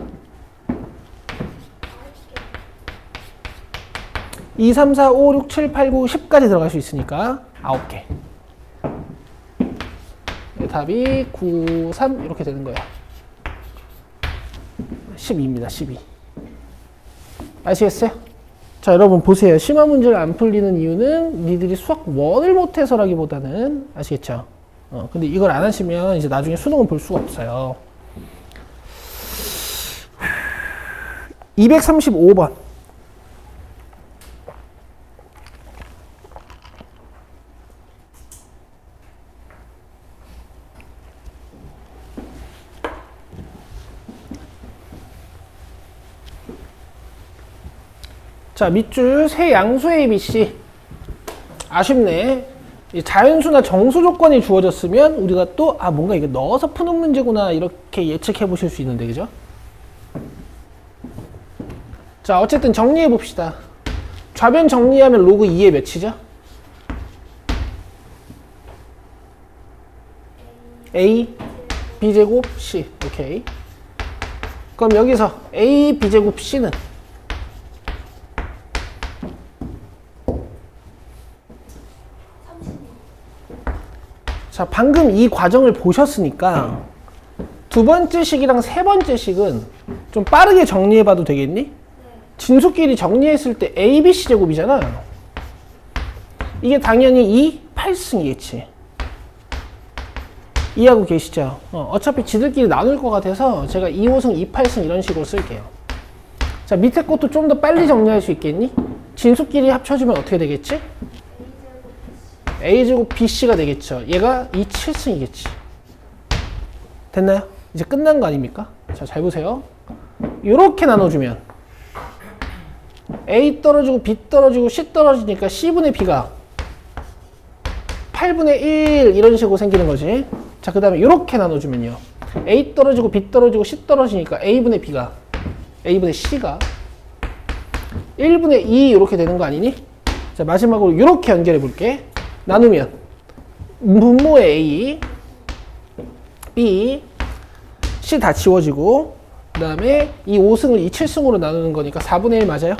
2, 3, 4, 5, 6, 7, 8, 9, 10까지 들어갈 수 있으니까 9개. 답이 9, 3 이렇게 되는 거예요. 12입니다. 12. 아시겠어요? 자, 여러분 보세요. 심화 문제를 안 풀리는 이유는 니들이 수학 1을 못해서라기보다는 아시겠죠? 근데 이걸 안 하시면 이제 나중에 수능을 볼 수가 없어요. 235번. 자, 밑줄 세 양수 ABC. 아쉽네. 자연수나 정수 조건이 주어졌으면 우리가 또 뭔가 이거 넣어서 푸는 문제구나 이렇게 예측해 보실 수 있는데, 그죠? 자, 어쨌든 정리해 봅시다. 좌변 정리하면 로그 2의 몇이죠? A B제곱 C. 오케이. 그럼 여기서 A B제곱 C는 자, 방금 이 과정을 보셨으니까 두 번째 식이랑 세 번째 식은 좀 빠르게 정리해봐도 되겠니? 진수끼리 정리했을 때 A, B, C 제곱이잖아. 이게 당연히 2, 8승이겠지. 이해하고 계시죠? 어차피 지들끼리 나눌 것 같아서 제가 2, 5승, 2, 8승 이런 식으로 쓸게요. 자, 밑에 것도 좀 더 빨리 정리할 수 있겠니? 진수끼리 합쳐주면 어떻게 되겠지? A제곱 BC가 되겠죠. 얘가 2, 7승이겠지. 됐나요? 이제 끝난 거 아닙니까? 자, 잘 보세요. 이렇게 나눠주면 A 떨어지고 B 떨어지고 C 떨어지니까 C분의 B가 8분의 1 이런 식으로 생기는 거지. 자, 그 다음에 이렇게 나눠주면요. A 떨어지고 B 떨어지고 C 떨어지니까 A분의 B가 A분의 C가 1분의 2 이렇게 되는 거 아니니? 자, 마지막으로 이렇게 연결해 볼게. 나누면 분모의 A, B, C 다 지워지고 그 다음에 이 5승을 이 7승으로 나누는 거니까 4분의 1 맞아요?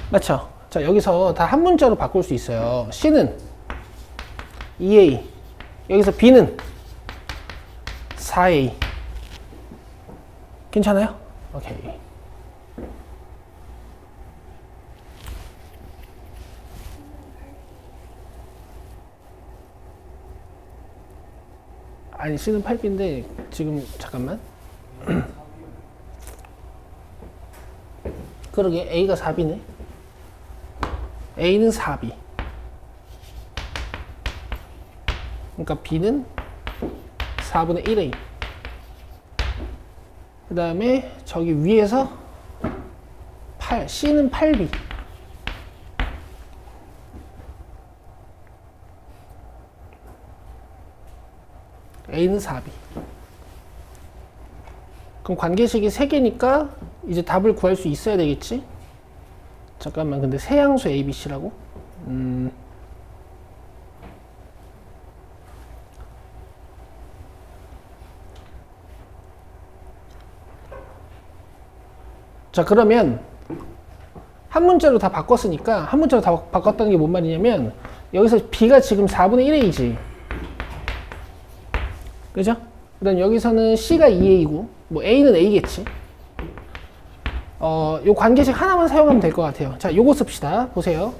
맞죠? 자, 여기서 다 한 문자로 바꿀 수 있어요. C는 2A, 여기서 B는 4A. 괜찮아요? 오케이. 아니, C는 8B인데 지금 잠깐만. 그러게 A가 4B네. A는 4B. 그러니까 B는 4분의 1A. 그 다음에 저기 위에서 8, C는 8B. A는 4B. 그럼 관계식이 3개니까 이제 답을 구할 수 있어야 되겠지? 잠깐만, 근데 세양수 ABC라고? 자, 그러면 한 문자로 다 바꿨으니까 한 문자로 다 바꿨다는 게 뭔 말이냐면 여기서 B가 지금 4분의 1A지. 그죠? 그 다음 여기서는 C가 2A고 뭐 A는 A겠지. 요 관계식 하나만 사용하면 될 것 같아요. 자, 요거 씁시다. 보세요.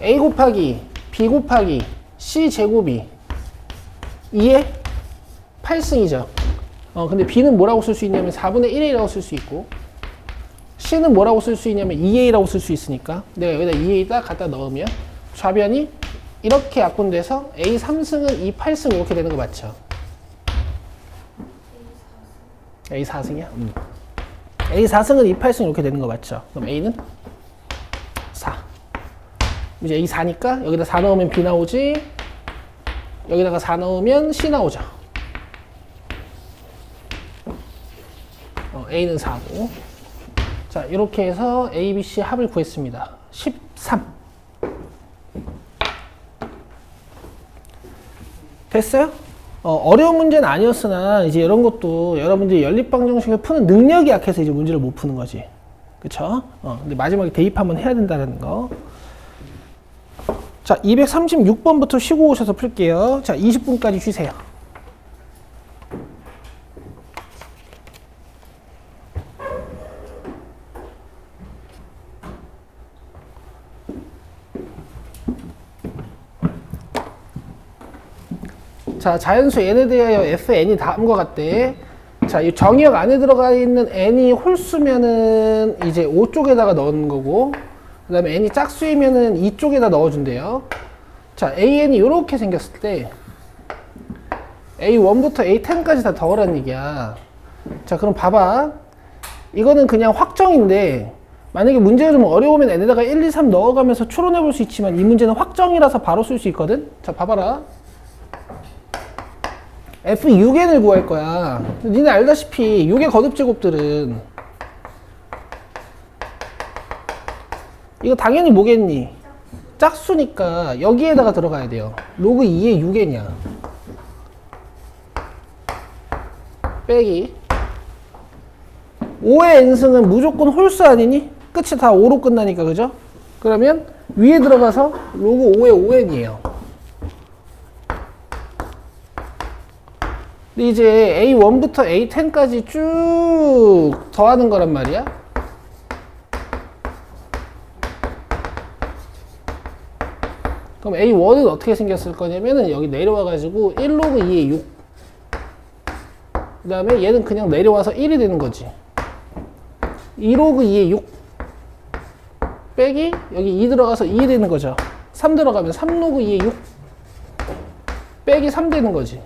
a 곱하기 b 곱하기 c 제곱이 2의 8승이죠. 근데 b는 뭐라고 쓸 수 있냐면 4분의 1a라고 쓸 수 있고, c는 뭐라고 쓸 수 있냐면 2a라고 쓸 수 있으니까 내가 여기다 2a에다 갖다 넣으면 좌변이 이렇게 약분돼서 a 3승은 2 8승 이렇게 되는 거 맞죠? a 4승이야? a 4승은 2 8승 이렇게 되는 거 맞죠? 그럼 a는 4. 이제 a 4니까 여기다 4 넣으면 b 나오지, 여기다가 4 넣으면 c 나오죠. a는 4고. 자, 이렇게 해서 a, b, c 합을 구했습니다. 13. 됐어요? 어려운 문제는 아니었으나 이제 이런 것도 여러분들이 연립방정식을 푸는 능력이 약해서 이제 문제를 못 푸는 거지. 그쵸? 근데 마지막에 대입 한번 해야 된다는 거. 자, 236번부터 쉬고 오셔서 풀게요. 자, 20분까지 쉬세요. 자, 자연수 n에 대하여 fn이 다음과 같대. 자, 이 정의역 안에 들어가 있는 n이 홀수면은 이제 5쪽에다가 넣는 거고, 그 다음에 n이 짝수이면은 2쪽에다 넣어준대요. 자, an이 이렇게 생겼을 때 a1부터 a10까지 다 더하라는 얘기야. 자, 그럼 봐봐. 이거는 그냥 확정인데, 만약에 문제가 좀 어려우면 n에다가 1, 2, 3 넣어가면서 추론해 볼 수 있지만 이 문제는 확정이라서 바로 쓸 수 있거든? 자, 봐봐라. f6n을 구할 거야. 니네 알다시피 6의 거듭제곱들은 이거 당연히 뭐겠니? 짝수니까 여기에다가 들어가야 돼요. 로그 2의 6n이야. 빼기 5의 n승은 무조건 홀수 아니니? 끝이 다 5로 끝나니까, 그죠? 그러면 위에 들어가서 로그 5의 5n이에요. 근데 이제 A1부터 A10까지 쭉 더하는 거란 말이야. 그럼 A1은 어떻게 생겼을 거냐면은 여기 내려와가지고 1로그 2의 6. 그 다음에 얘는 그냥 내려와서 1이 되는 거지. 2로그 2의 6. 빼기 여기 2 들어가서 2이 되는 거죠. 3 들어가면 3로그 2의 6. 빼기 3 되는 거지.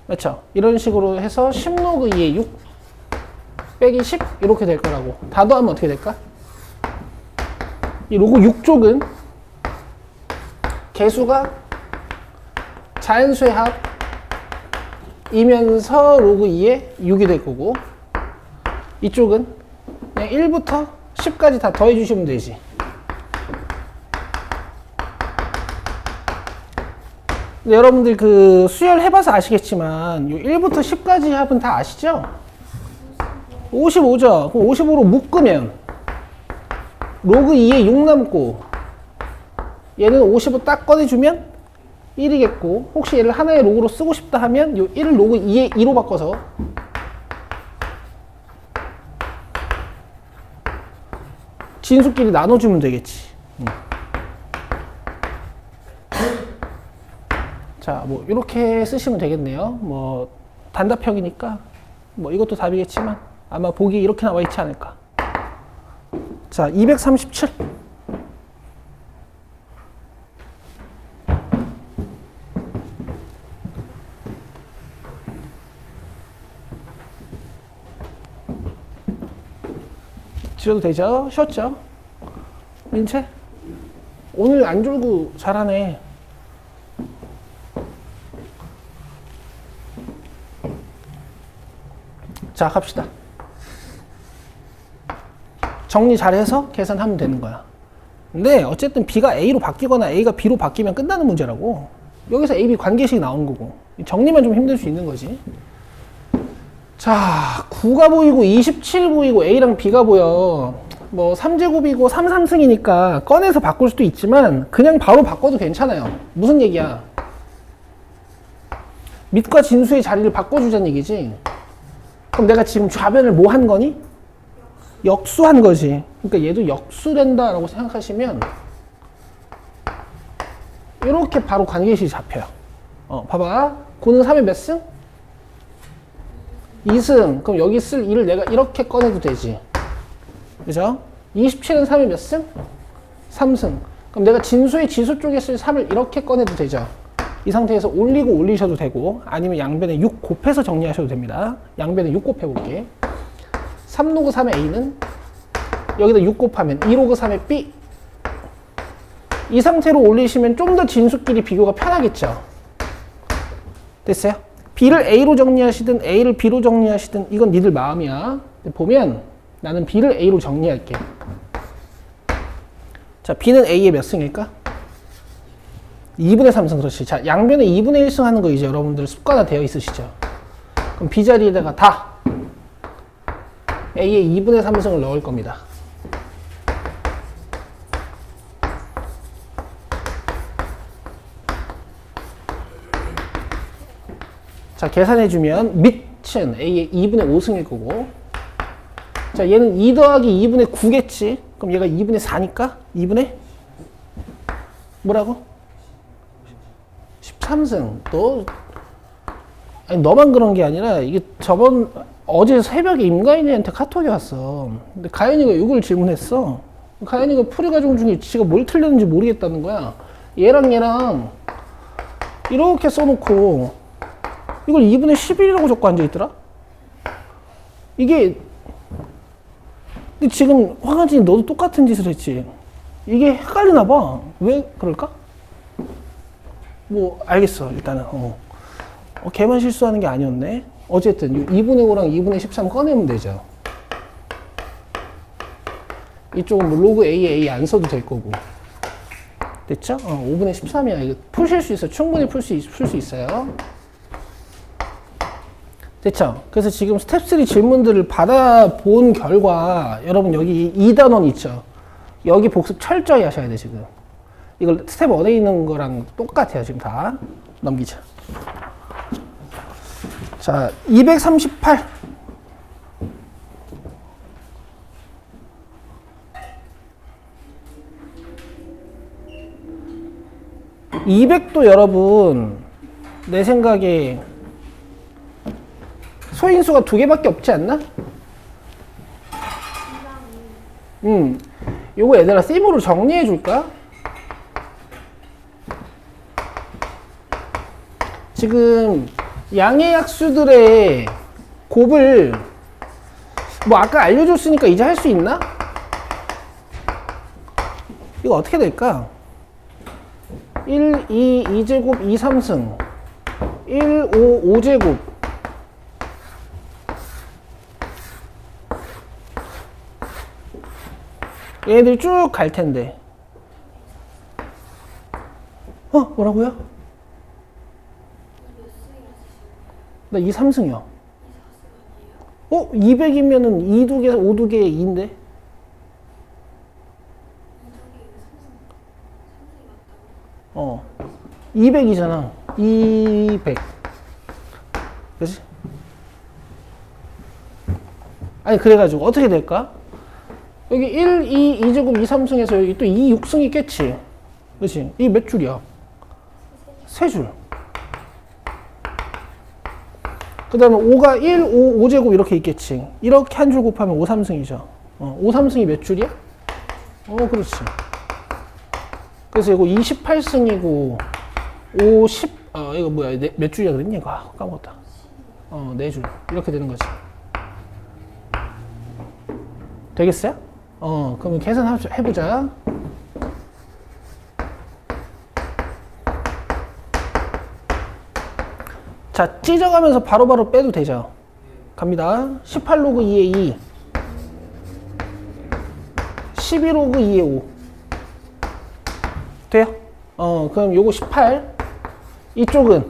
그렇죠? 이런 식으로 해서 10로그 2의 6 빼기 10 이렇게 될 거라고. 다 더하면 어떻게 될까? 이 로그 6쪽은 개수가 자연수의 합이면서 로그 2의 6이 될 거고, 이쪽은 그냥 1부터 10까지 다 더해 주시면 되지. 근데 여러분들 그 수열 해봐서 아시겠지만 요 1부터 10까지 합은 다 아시죠? 55죠? 그럼 55로 묶으면 로그 2에 6 남고 얘는 55 딱 꺼내주면 1이겠고, 혹시 얘를 하나의 로그로 쓰고 싶다 하면 요 1을 로그 2에 2로 바꿔서 진수끼리 나눠주면 되겠지. 자, 뭐 이렇게 쓰시면 되겠네요. 뭐 단답형이니까 뭐 이것도 답이겠지만 아마 보기 이렇게 나와 있지 않을까. 자, 237. 지어도 되죠? 쉬었죠? 민채? 오늘 안 졸고 잘하네. 자, 갑시다. 정리 잘해서 계산하면 되는 거야. 근데 어쨌든 B가 A로 바뀌거나 A가 B로 바뀌면 끝나는 문제라고. 여기서 A, B 관계식 나오는 거고. 정리만 좀 힘들 수 있는 거지. 자, 9가 보이고 27 보이고 A랑 B가 보여. 뭐 3제곱이고 3, 3승이니까 꺼내서 바꿀 수도 있지만 그냥 바로 바꿔도 괜찮아요. 무슨 얘기야? 밑과 진수의 자리를 바꿔주자는 얘기지. 그럼 내가 지금 좌변을 뭐 한 거니? 역수한 거지. 그러니까 얘도 역수된다라고 생각하시면 이렇게 바로 관계식이 잡혀요. 봐봐. 9는 3의 몇 승? 2승. 그럼 여기 쓸 2를 내가 이렇게 꺼내도 되지. 그죠? 27은 3의 몇 승? 3승. 그럼 내가 진수의 지수 쪽에 쓸 3을 이렇게 꺼내도 되죠. 이 상태에서 올리고 올리셔도 되고, 아니면 양변에 6 곱해서 정리하셔도 됩니다. 양변에 6 곱해볼게. 3 로그 3의 A는 여기다 6 곱하면 2 로그 3의 B. 이 상태로 올리시면 좀 더 진수끼리 비교가 편하겠죠. 됐어요? B를 A로 정리하시든 A를 B로 정리하시든 이건 니들 마음이야. 보면 나는 B를 A로 정리할게. 자, B는 A의 몇 승일까? 2분의 3승. 그렇지. 자, 양변에 2분의 1승 하는 거 이제 여러분들 습관화 되어 있으시죠? 그럼 B 자리에다가 다 A의 2분의 3승을 넣을 겁니다. 자, 계산해주면 밑은 A의 2분의 5승일 거고, 자, 얘는 2 더하기 2분의 9겠지? 그럼 얘가 2분의 4니까 2분의 뭐라고? 13승. 아니, 너만 그런 게 아니라 이게 어제 새벽에 임가인이한테 카톡이 왔어. 근데 가연이가 이걸 질문했어. 가연이가 풀이 과정 중에 지가 뭘 틀렸는지 모르겠다는 거야. 얘랑 이렇게 써놓고 이걸 2분의 11이라고 적고 앉아있더라? 이게, 근데 지금 화가진이 너도 똑같은 짓을 했지. 이게 헷갈리나 봐. 왜 그럴까? 뭐, 알겠어, 일단은. 걔만 실수하는 게 아니었네. 어쨌든, 2분의 5랑 2분의 13 꺼내면 되죠. 이쪽은 뭐 로그 A 안 써도 될 거고. 됐죠? 5분의 13이야. 이거 푸실 수 있어. 충분히 풀 수 있어요. 됐죠? 그래서 지금 스텝 3 질문들을 받아본 결과 여러분 여기 2단원 있죠? 여기 복습 철저히 하셔야 돼 지금. 이걸 스텝 1에 있는 거랑 똑같아요 지금 다. 넘기자. 자, 238. (200도) 여러분 내 생각에 소인수가 2개밖에 없지 않나? 요거 얘들아 쌤으로 정리해 줄까? 지금 양의 약수들의 곱을 뭐 아까 알려줬으니까 이제 할 수 있나? 이거 어떻게 될까? 1, 2, 2제곱, 2, 3승 1, 5, 5제곱 얘네들이 쭉 갈 텐데. 뭐라고요? 나 2, 3승이요. 200이면은 2, 2개, 5, 2개, 2인데? 200이잖아. 200. 그치? 아니, 그래가지고 어떻게 될까? 여기 1, 2, 2제곱, 2, 3승에서 여기 또 2, 6승이 있겠지. 그치? 이게 몇 줄이야? 3줄. 그 다음에 5가 1, 5, 5제곱 이렇게 있겠지. 이렇게 한 줄 곱하면 5, 3승이죠. 5, 3승이 몇 줄이야? 그렇지. 그래서 이거 28승이고, 50, 이거 뭐야, 몇 줄이야 그랬니? 까먹었다. 4줄. 이렇게 되는 거지. 되겠어요? 그러면 계산해보자. 자, 찢어가면서 바로바로 빼도 되죠. 갑니다. 18로그 2의 2 12로그 2의 5 돼요? 그럼 요거 18 이쪽은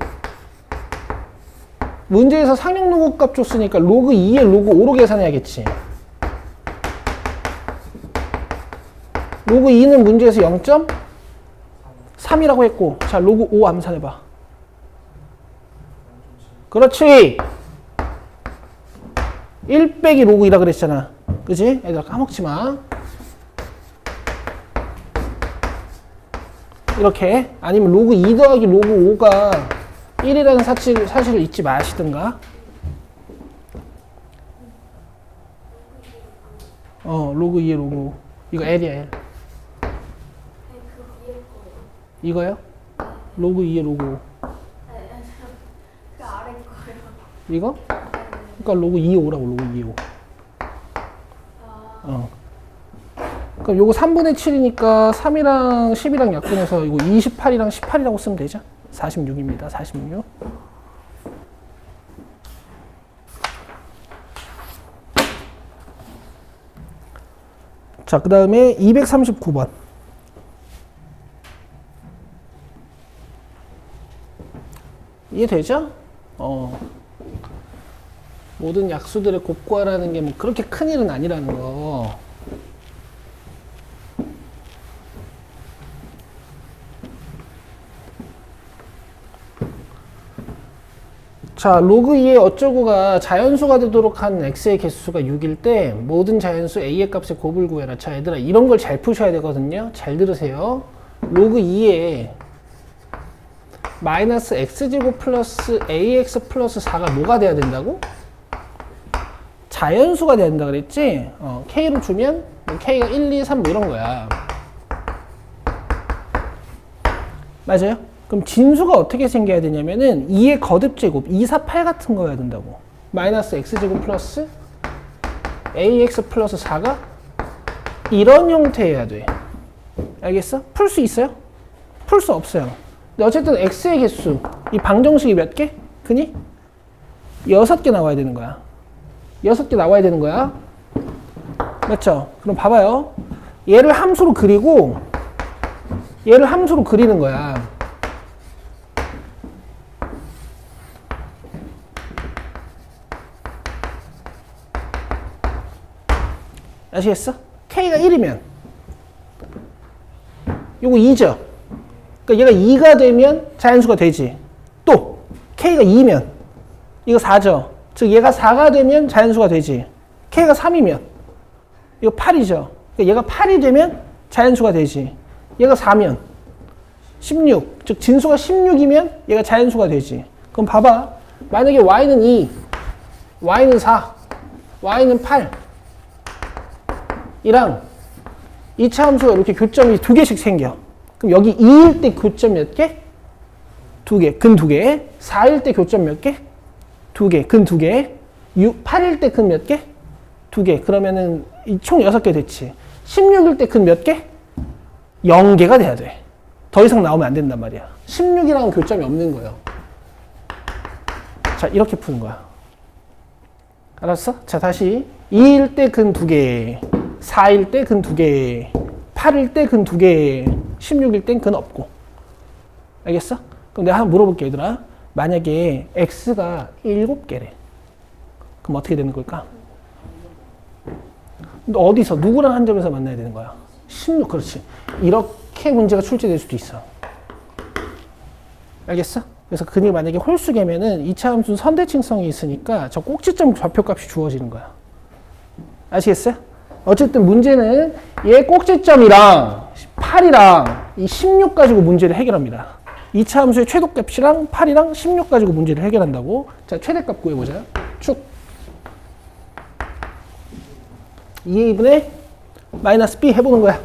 문제에서 상용 로그 값 줬으니까 로그 2의 로그 5로 계산해야겠지. 로그 2는 문제에서 0.3이라고 했고, 자, 로그 5 암산해봐. 그렇지. 1 빼기 로그 2라 그랬잖아. 그지? 얘들아 까먹지 마. 이렇게. 아니면 로그 2 더하기 로그 5가 1이라는 사실을 잊지 마시든가. 로그 2에 로그 5. 이거 L이야, L. 아니 그 위에 거예요. 이거요? 로그 2에 로그 5. 아니 그 아래 거예요. 이거? 그러니까 로그 2에 5라고, 로그 2에 5. 아, 그럼 요거 3분의 7이니까 3이랑 10이랑 약분해서 이거 28이랑 18이라고 쓰면 되죠? 46입니다. 46. 자, 그 다음에 239번. 이해되죠? 모든 약수들의 곱구하라는 게 뭐 그렇게 큰 일은 아니라는 거. 자, 로그 2의 어쩌고가 자연수가 되도록 한 x의 개수가 6일 때 모든 자연수 a의 값의 곱을 구해라. 자, 얘들아 이런 걸 잘 푸셔야 되거든요. 잘 들으세요. 로그 2에 마이너스 x제곱 플러스 ax 플러스 4가 뭐가 돼야 된다고? 자연수가 돼야 된다 그랬지? k로 주면 뭐 k가 1, 2, 3 뭐 이런 거야. 맞아요? 그럼 진수가 어떻게 생겨야 되냐면은 2의 거듭제곱 2, 4, 8 같은 거여야 된다고. 마이너스 x제곱 플러스 ax 플러스 4가 이런 형태여야 돼. 알겠어? 풀 수 있어요? 풀 수 없어요. 근데 어쨌든 x의 개수 이 방정식이 몇 개? 그니? 6개 나와야 되는 거야. 6개 나와야 되는 거야. 맞죠? 그럼 봐봐요. 얘를 함수로 그리고 얘를 함수로 그리는 거야. 아시겠어? k가 1이면 요거 2죠. 그러니까 얘가 2가 되면 자연수가 되지. 또 k가 2면 이거 4죠. 즉 얘가 4가 되면 자연수가 되지. k가 3이면 이거 8이죠. 그러니까 얘가 8이 되면 자연수가 되지. 얘가 4면 16. 즉 진수가 16이면 얘가 자연수가 되지. 그럼 봐봐. 만약에 y는 2, y는 4, y는 8 이랑 2차 함수가 이렇게 교점이 2개씩 생겨. 그럼 여기 2일 때 교점 몇 개? 2개, 근 2개. 4일 때 교점 몇 개? 2개, 근 2개. 8일 때 근 몇 개? 2개. 그러면은 총 6개 됐지. 16일 때 근 몇 개? 0개가 돼야 돼. 더 이상 나오면 안 된단 말이야. 16이라는 교점이 없는 거예요. 자, 이렇게 푸는 거야. 알았어? 자, 다시. 2일 때 근 2개. 4일 때 근 2개, 8일 때 근 2개, 16일 땐 근 없고. 알겠어? 그럼 내가 한번 물어볼게, 얘들아. 만약에 x가 7개래. 그럼 어떻게 되는 걸까? 근데 어디서, 누구랑 한 점에서 만나야 되는 거야? 16, 그렇지. 이렇게 문제가 출제될 수도 있어. 알겠어? 그래서 근이 만약에 홀수계면은 2차 함수는 선대칭성이 있으니까 저 꼭지점 좌표값이 주어지는 거야. 아시겠어요? 어쨌든 문제는 얘 꼭지점이랑 8이랑 이 16 가지고 문제를 해결합니다. 2차 함수의 최도값이랑 8이랑 16 가지고 문제를 해결한다고. 자, 최대값 구해보자. 쭉. 2의 2분의 마이너스 b 해보는 거야.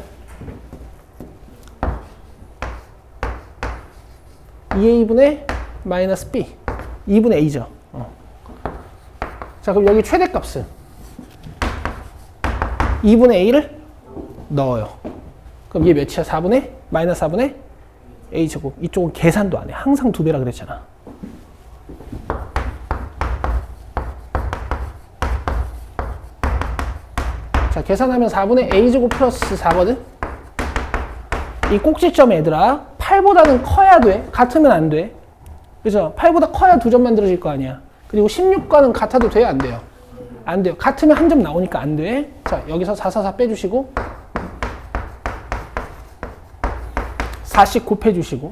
2의 2분의 마이너스 b. 2분의 a죠. 자, 그럼 여기 최대값은 2분의 a를 넣어요. 그럼 얘 몇이야? 4분의? 마이너스 4분의? a제곱. 이쪽은 계산도 안 해. 항상 2배라 그랬잖아. 자, 계산하면 4분의 a제곱 플러스 4거든? 이 꼭지점 얘들아 8보다는 커야 돼. 같으면 안 돼. 그죠? 8보다 커야 2점 만들어질 거 아니야. 그리고 16과는 같아도 돼요? 안 돼요? 안 돼요. 같으면 한 점 나오니까 안 돼. 자, 여기서 4, 4, 4 빼주시고 4씩 곱해주시고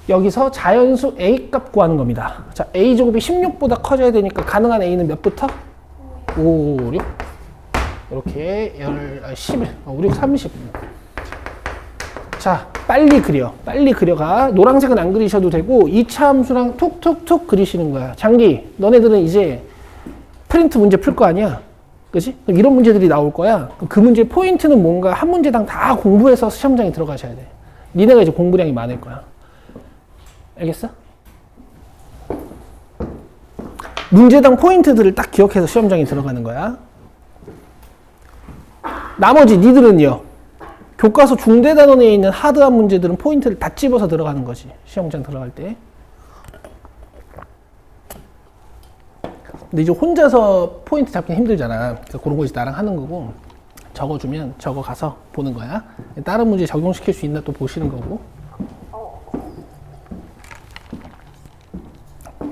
여기서 자연수 a 값 구하는 겁니다. 자, a제곱이 16보다 커져야 되니까 가능한 a는 몇부터? 5, 6 이렇게 11, 5, 6, 30. 자, 빨리 그려가. 노란색은 안 그리셔도 되고 2차 함수랑 툭툭툭 그리시는 거야. 장기, 너네들은 이제 프린트 문제 풀 거 아니야? 그치? 그럼 이런 문제들이 나올 거야. 그 문제 포인트는 뭔가 한 문제당 다 공부해서 시험장에 들어가셔야 돼. 니네가 이제 공부량이 많을 거야. 알겠어? 문제당 포인트들을 딱 기억해서 시험장에 들어가는 거야. 나머지 니들은요. 교과서 중대 단원에 있는 하드한 문제들은 포인트를 다 집어서 들어가는 거지. 시험장 들어갈 때. 근데 이제 혼자서 포인트 잡기 힘들잖아. 그러니까 그런 거 이제 나랑 하는 거고, 적어주면 적어 가서 보는 거야. 다른 문제 적용시킬 수 있나 또 보시는 거고.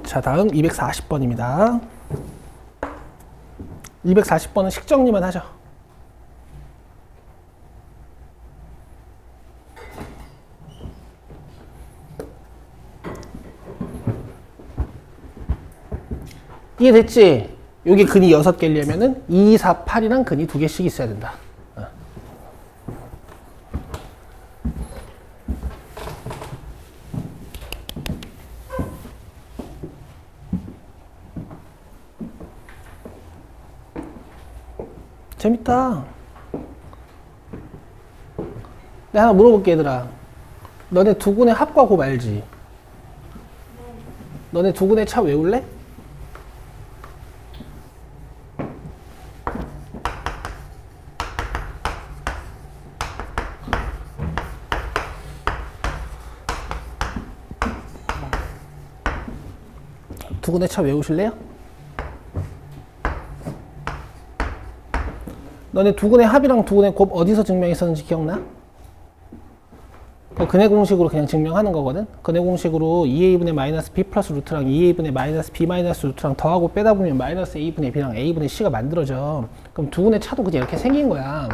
자, 다음 240번입니다. 240번은 식정리만 하죠. 이해됐지? 여기 근이 6개려면은 2, 4, 8이랑 근이 2개씩 있어야 된다. 재밌다. 내가 하나 물어볼게, 얘들아. 너네 두근의 합과 곱 알지? 너네 두근의 차 외울래? 두근의 차 외우실래요? 너네 두근의 합이랑 두근의 곱 어디서 증명했었는지 기억나? 근해 공식으로 그냥 증명하는 거거든? 근해 공식으로 2a분의 마이너스 b 플러스 루트랑 2a분의 마이너스 b 마이너스 루트랑 더하고 빼다 보면 마이너스 a분의 b랑 a분의 c가 만들어져. 그럼 두근의 차도 그냥 이렇게 생긴 거야.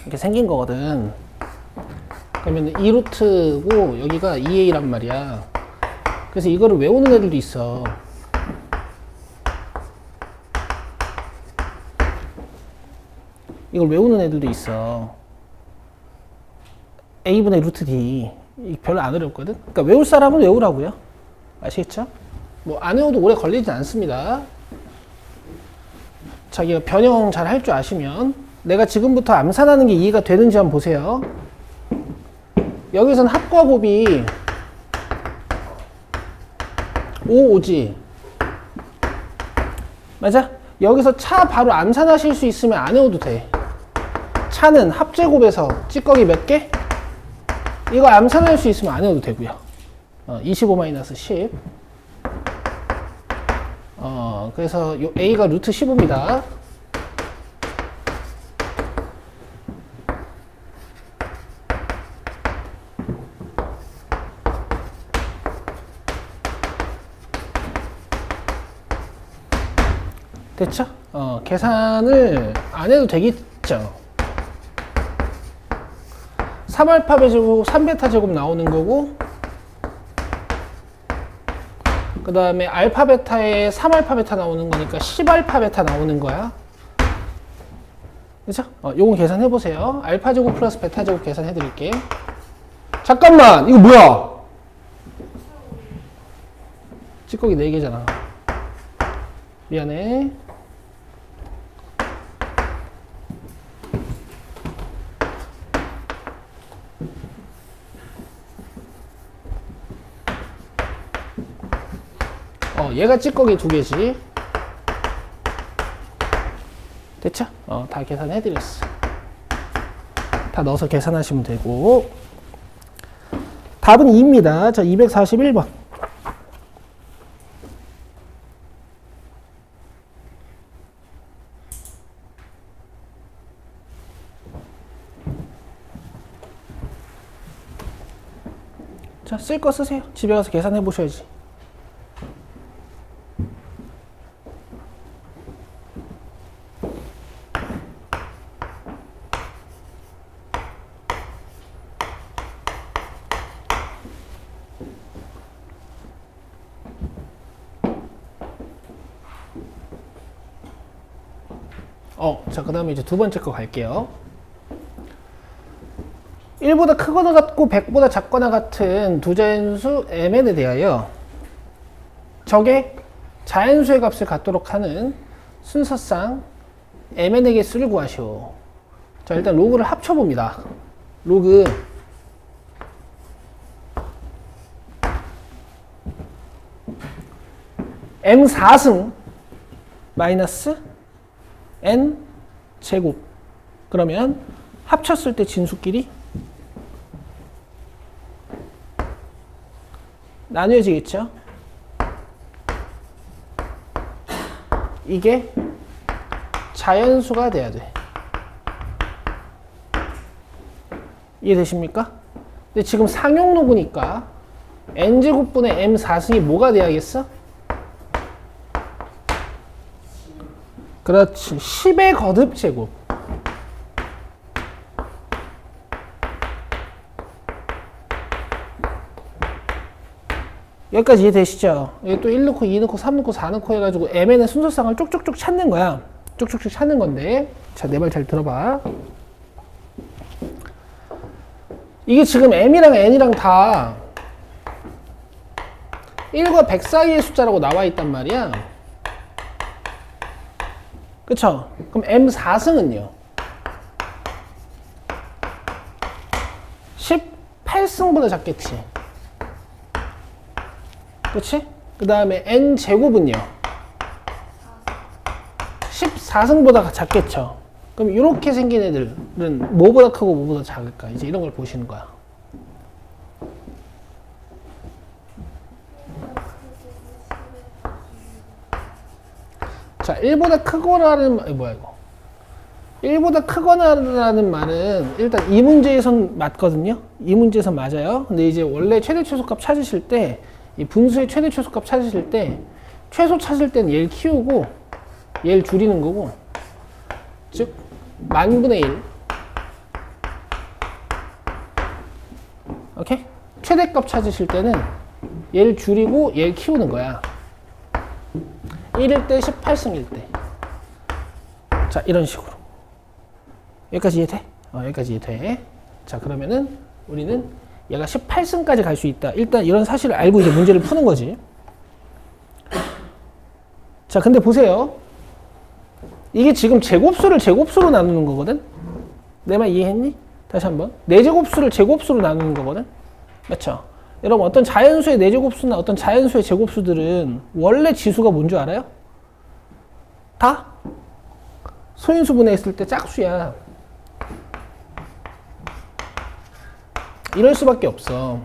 이렇게 생긴 거거든. 그러면 2루트고 여기가 2a란 말이야. 그래서 이거를 외우는 애들도 있어. 이걸 외우는 애들도 있어. a분의 루트 d. 별로 안 어렵거든. 그러니까 외울 사람은 외우라고요. 아시겠죠? 뭐 안 외워도 오래 걸리진 않습니다. 자기가 변형 잘 할 줄 아시면. 내가 지금부터 암산하는 게 이해가 되는지 한번 보세요. 여기선 합과 곱이 5, 5지. 맞아? 여기서 차 바로 암산하실 수 있으면 안 외워도 돼. 차는 합제곱에서 찌꺼기 몇 개? 이거 암산할 수 있으면 안 외워도 되고요. 25-10. 그래서 요 a가 루트 15입니다. 됐죠? 계산을 안 해도 되겠죠? 3알파 제곱, 3베타 제곱 나오는 거고, 그 다음에 알파 베타에 3알파 베타 나오는 거니까 10알파 베타 나오는 거야. 그죠? 요건 계산해 보세요. 알파 제곱 플러스 베타 제곱 계산해 드릴게. 잠깐만! 이거 뭐야? 찌꺼기 4개잖아. 미안해. 얘가 찌꺼기 2개지. 됐죠? 다 계산해 드렸어. 다 넣어서 계산하시면 되고. 답은 2입니다. 자, 241번. 자, 쓸 거 쓰세요. 집에 가서 계산해 보셔야지. 자, 그 다음에 이제 두 번째 거 갈게요. 1보다 크거나 같고 100보다 작거나 같은 두 자연수 mn에 대하여 적의 자연수의 값을 갖도록 하는 순서상 mn의 개수를 구하시오. 자, 일단 로그를 합쳐봅니다. 로그 m4승 마이너스 n 제곱, 그러면 합쳤을 때 진수끼리 나뉘어지겠죠? 이게 자연수가 돼야 돼. 이해되십니까? 근데 지금 상용로그니까 n제곱분의 m4승이 뭐가 돼야겠어? 그렇지. 10의 거듭제곱. 여기까지 이해되시죠? 여기 또 1 넣고 2 넣고 3 넣고 4 넣고 해가지고 mn의 순서상을 쭉쭉쭉 찾는 거야. 쭉쭉쭉 찾는 건데, 자, 내 말 잘 들어봐. 이게 지금 m이랑 n이랑 다 1과 100 사이의 숫자라고 나와 있단 말이야. 그쵸? 그럼 m4승은요? 18승보다 작겠지. 그치? 그 다음에 n제곱은요? 14승보다 작겠죠. 그럼 이렇게 생긴 애들은 뭐보다 크고 뭐보다 작을까? 이제 이런 걸 보시는 거야. 자, 1보다 크거나라는, 뭐야 이거. 1보다 크거나라는 말은 일단 이 문제에선 맞거든요. 이 문제에선 맞아요. 근데 이제 원래 최대 최소값 찾으실 때, 이 분수의 최대 최소값 찾으실 때, 최소 찾을 땐 얘를 키우고, 얘를 줄이는 거고, 즉, 만분의 1. 오케이? 최대값 찾으실 때는 얘를 줄이고 얘를 키우는 거야. 1일 때, 18승일 때. 자, 이런 식으로. 여기까지 이해돼? 여기까지 이해돼. 자, 그러면은 우리는 얘가 18승까지 갈 수 있다. 일단 이런 사실을 알고 이제 문제를 푸는 거지. 자, 근데 보세요. 이게 지금 제곱수를 제곱수로 나누는 거거든? 내 말 이해했니? 다시 한번. 4제곱수를 제곱수로 나누는 거거든? 맞죠? 여러분, 어떤 자연수의 4제곱수나 어떤 자연수의 제곱수들은 원래 지수가 뭔 줄 알아요? 다 소인수 분해했을 때 짝수야. 이럴 수밖에 없어.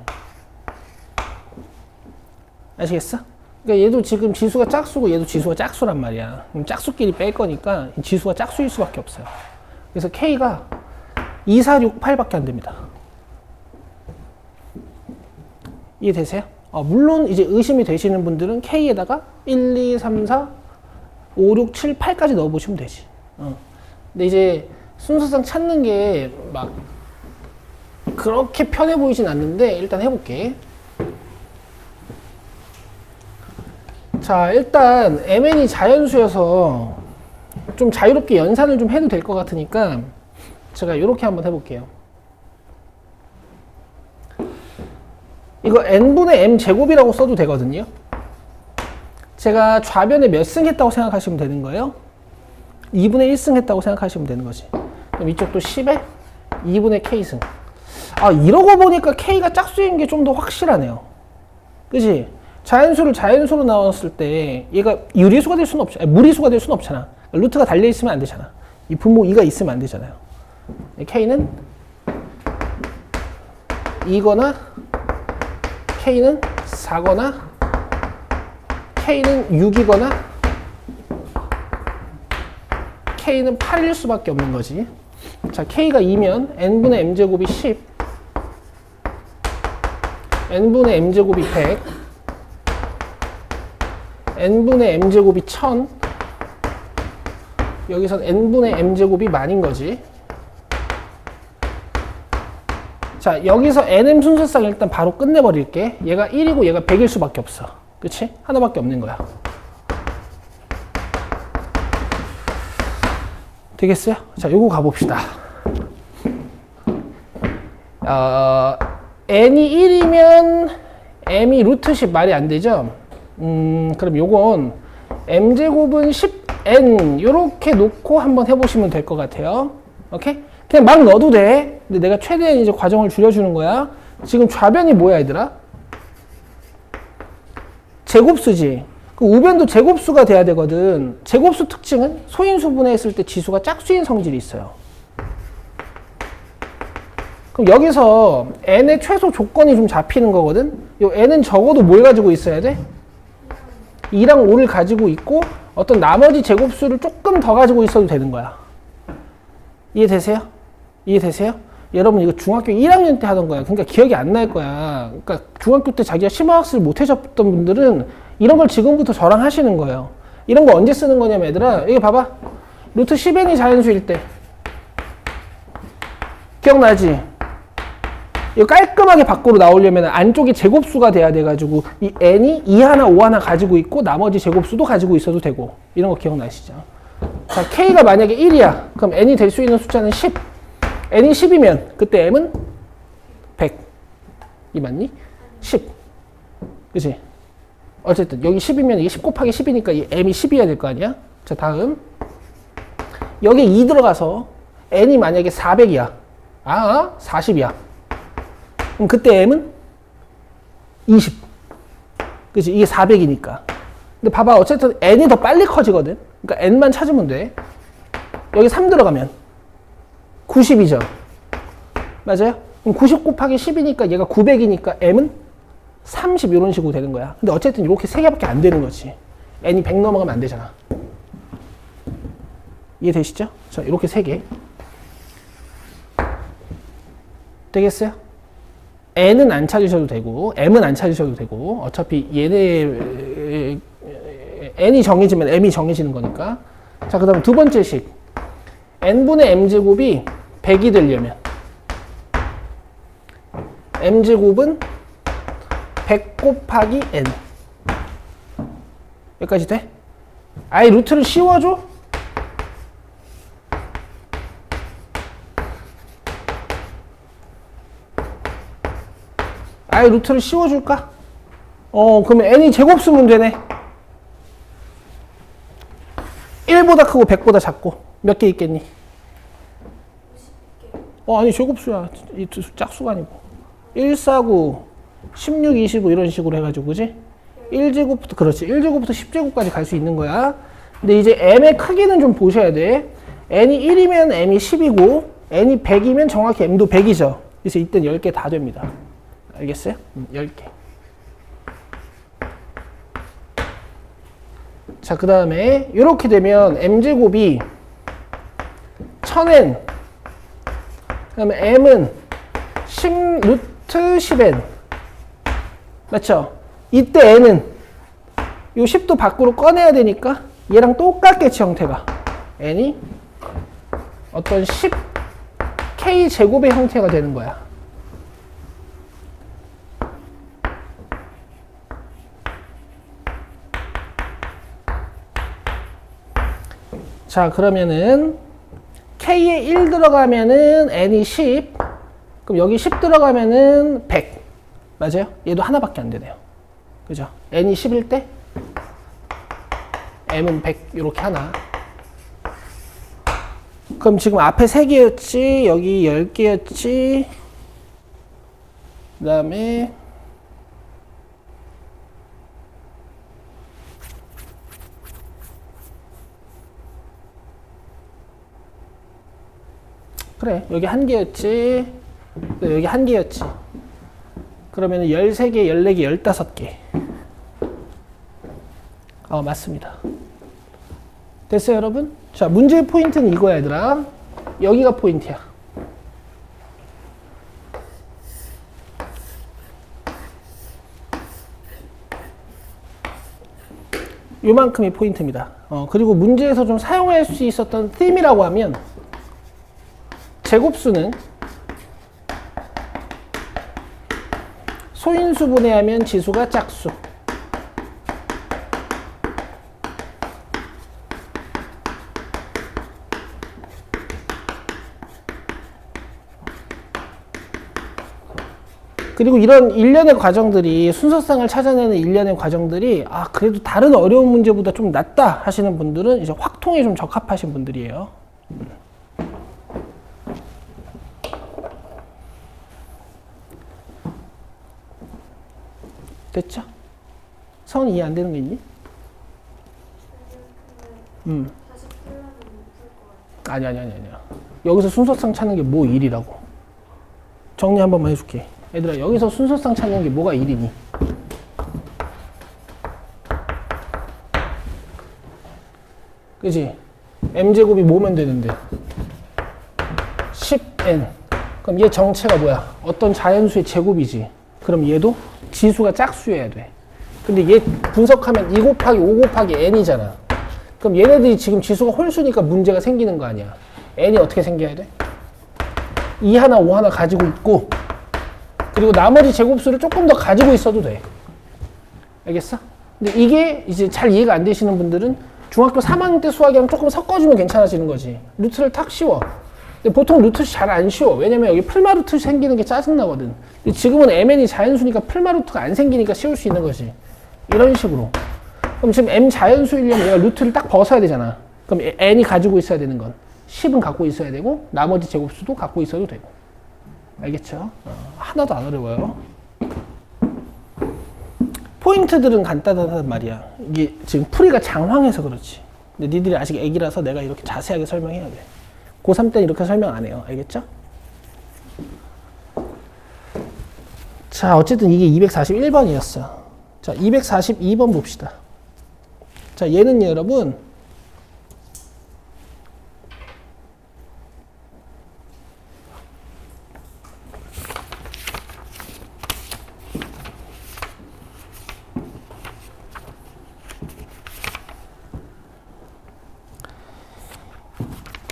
아시겠어? 그러니까 얘도 지금 지수가 짝수고 얘도 지수가 짝수란 말이야. 그럼 짝수끼리 뺄 거니까 지수가 짝수일 수밖에 없어요. 그래서 K가 2, 4, 6, 8밖에 안 됩니다. 이해되세요? 물론 이제 의심이 되시는 분들은 K에다가 1, 2, 3, 4, 5, 6, 7, 8까지 넣어보시면 되지. 근데 이제 순서상 찾는 게 막 그렇게 편해 보이진 않는데 일단 해볼게. 자, 일단 mn이 자연수여서 좀 자유롭게 연산을 좀 해도 될 것 같으니까 제가 이렇게 한번 해볼게요. 이거 n분의 m제곱이라고 써도 되거든요. 제가 좌변에 몇 승 했다고 생각하시면 되는 거예요. 2분의 1승 했다고 생각하시면 되는 거지. 그럼 이쪽도 10에 2분의 k승. 이러고 보니까 k가 짝수인 게 좀 더 확실하네요. 그치? 자연수를 자연수로 나눴을 때 얘가 유리수가 될 수는 없잖아. 무리수가 될 수는 없잖아. 루트가 달려 있으면 안 되잖아. 이 분모 2가 있으면 안 되잖아요. k는 2거나 k는 4거나 k는 6이거나 k는 8일 수밖에 없는 거지. 자, k가 2면 n분의 m제곱이 10, n분의 m제곱이 100, n분의 m제곱이 1000, 여기서 n분의 m제곱이 만인 거지. 자, 여기서 nm 순서상 일단 바로 끝내버릴게. 얘가 1이고 얘가 100일 수밖에 없어. 그치? 하나밖에 없는 거야. 되겠어요? 자, 요거 가봅시다. n이 1이면 m이 루트 10 말이 안 되죠? 그럼 요건 m제곱은 10n 요렇게 놓고 한번 해보시면 될 것 같아요. 오케이? 그냥 막 넣어도 돼. 근데 내가 최대한 이제 과정을 줄여주는 거야. 지금 좌변이 뭐야, 얘들아? 제곱수지. 그 우변도 제곱수가 돼야 되거든. 제곱수 특징은 소인수분해 했을 때 지수가 짝수인 성질이 있어요. 그럼 여기서 n의 최소 조건이 좀 잡히는 거거든. 요 n은 적어도 뭘 가지고 있어야 돼? 2랑 5를 가지고 있고 어떤 나머지 제곱수를 조금 더 가지고 있어도 되는 거야. 이해되세요? 이해되세요? 여러분 이거 중학교 1학년 때 하던 거야. 그러니까 기억이 안 날 거야. 그러니까 중학교 때 자기가 심화학습을 못 해줬던 분들은 이런 걸 지금부터 저랑 하시는 거예요. 이런 거 언제 쓰는 거냐면 얘들아, 여기 봐봐. 루트 10n이 자연수일 때 기억나지? 이거 깔끔하게 밖으로 나오려면 안쪽이 제곱수가 돼야 돼가지고 이 n이 2 하나 5 하나 가지고 있고 나머지 제곱수도 가지고 있어도 되고 이런 거 기억나시죠? 자, k가 만약에 1이야. 그럼 n이 될 수 있는 숫자는 10. n이 10이면 그때 m은 100. 이 맞니? 10. 그치? 어쨌든 여기 10이면 이게 10 곱하기 10이니까 이 m이 10이어야 될 거 아니야? 자, 다음 여기 2 들어가서 n이 만약에 400이야. 40이야. 그럼 그때 m은 20. 그치? 이게 400이니까. 근데 봐봐. 어쨌든 n이 더 빨리 커지거든. 그러니까 n만 찾으면 돼. 여기 3 들어가면 90이죠. 맞아요? 그럼 90 곱하기 10이니까 얘가 900이니까 m은 30 이런 식으로 되는 거야. 근데 어쨌든 이렇게 3개밖에 안 되는 거지. n이 100 넘어가면 안 되잖아. 이해되시죠? 자, 이렇게 3개. 되겠어요? n은 안 찾으셔도 되고 m은 안 찾으셔도 되고 어차피 얘네 n이 정해지면 m이 정해지는 거니까. 자, 그 다음 두 번째 식 n분의 m제곱이 100이 되려면 m제곱은 100 곱하기 n. 여기까지 돼? 아예 루트를 씌워줘? 아예 루트를 씌워줄까? 그러면 n이 제곱수면 되네. 1보다 크고 100보다 작고 몇 개 있겠니? 아니 제곱수야. 이 짝수가 아니고 1, 4, 9, 16, 25 이런 식으로 해가지고 그지? 1제곱부터 그렇지. 1제곱부터 10제곱까지 갈 수 있는 거야. 근데 이제 m의 크기는 좀 보셔야 돼. n이 1이면 m이 10이고 n이 100이면 정확히 m도 100이죠. 그래서 이땐 10개 다 됩니다. 알겠어요? 10개. 자, 그 다음에 이렇게 되면 m제곱이 1000n 그 다음에 m은 10 루트 10n 맞죠? 이때 n은 요 10도 밖으로 꺼내야 되니까 얘랑 똑같겠지 형태가. n이 어떤 10k 제곱의 형태가 되는 거야. 자, 그러면은 k에 1 들어가면은 n이 10. 그럼 여기 10 들어가면은 100. 맞아요? 얘도 하나밖에 안 되네요. 그죠? n이 10일 때 m은 100 이렇게 하나. 그럼 지금 앞에 3개였지, 여기 10개였지. 그 다음에 그래, 여기 1개였지, 여기 1개였지. 그러면 13개, 14개, 15개. 맞습니다. 됐어요, 여러분? 자, 문제의 포인트는 이거야, 얘들아. 여기가 포인트야. 요만큼이 포인트입니다. 그리고 문제에서 좀 사용할 수 있었던 theme이라고 하면 제곱수는 소인수분해하면 지수가 짝수. 그리고 이런 일련의 과정들이 순서상을 찾아내는 일련의 과정들이 그래도 다른 어려운 문제보다 좀 낫다 하시는 분들은 이제 확통에 좀 적합하신 분들이에요. 됐죠? 선 이해 안 되는 거 있니? 다시 풀려면 못풀것 같아. 아니야. 여기서 순서상 찾는 게 뭐 일이라고. 정리 한 번만 해줄게. 얘들아, 여기서 순서상 찾는 게 뭐가 일이니? 그지? m제곱이 뭐면 되는데? 10n. 그럼 얘 정체가 뭐야? 어떤 자연수의 제곱이지. 그럼 얘도 지수가 짝수여야 돼. 근데 얘 분석하면 2 곱하기 5 곱하기 n이잖아. 그럼 얘네들이 지금 지수가 홀수니까 문제가 생기는 거 아니야. n이 어떻게 생겨야 돼? 2 하나 5 하나 가지고 있고, 그리고 나머지 제곱수를 조금 더 가지고 있어도 돼. 알겠어? 근데 이게 이제 잘 이해가 안 되시는 분들은 중학교 3학년 때 수학이랑 조금 섞어주면 괜찮아지는 거지. 루트를 탁 씌워. 근데 보통 루트 잘 안 씌워. 왜냐면 여기 풀마 루트 생기는 게 짜증나거든. 근데 지금은 mn이 자연수니까 풀마 루트가 안 생기니까 씌울 수 있는 거지. 이런 식으로. 그럼 지금 m 자연수이려면 얘가 루트를 딱 벗어야 되잖아. 그럼 n이 가지고 있어야 되는 건 10은 갖고 있어야 되고, 나머지 제곱수도 갖고 있어도 되고. 알겠죠? 하나도 안 어려워요. 포인트들은 간단하단 말이야. 이게 지금 풀이가 장황해서 그렇지. 근데 니들이 아직 애기라서 내가 이렇게 자세하게 설명해야 돼. 고3 때는 이렇게 설명 안 해요. 알겠죠? 자, 어쨌든 이게 241번이었어. 자, 242번 봅시다. 자, 얘는요, 여러분.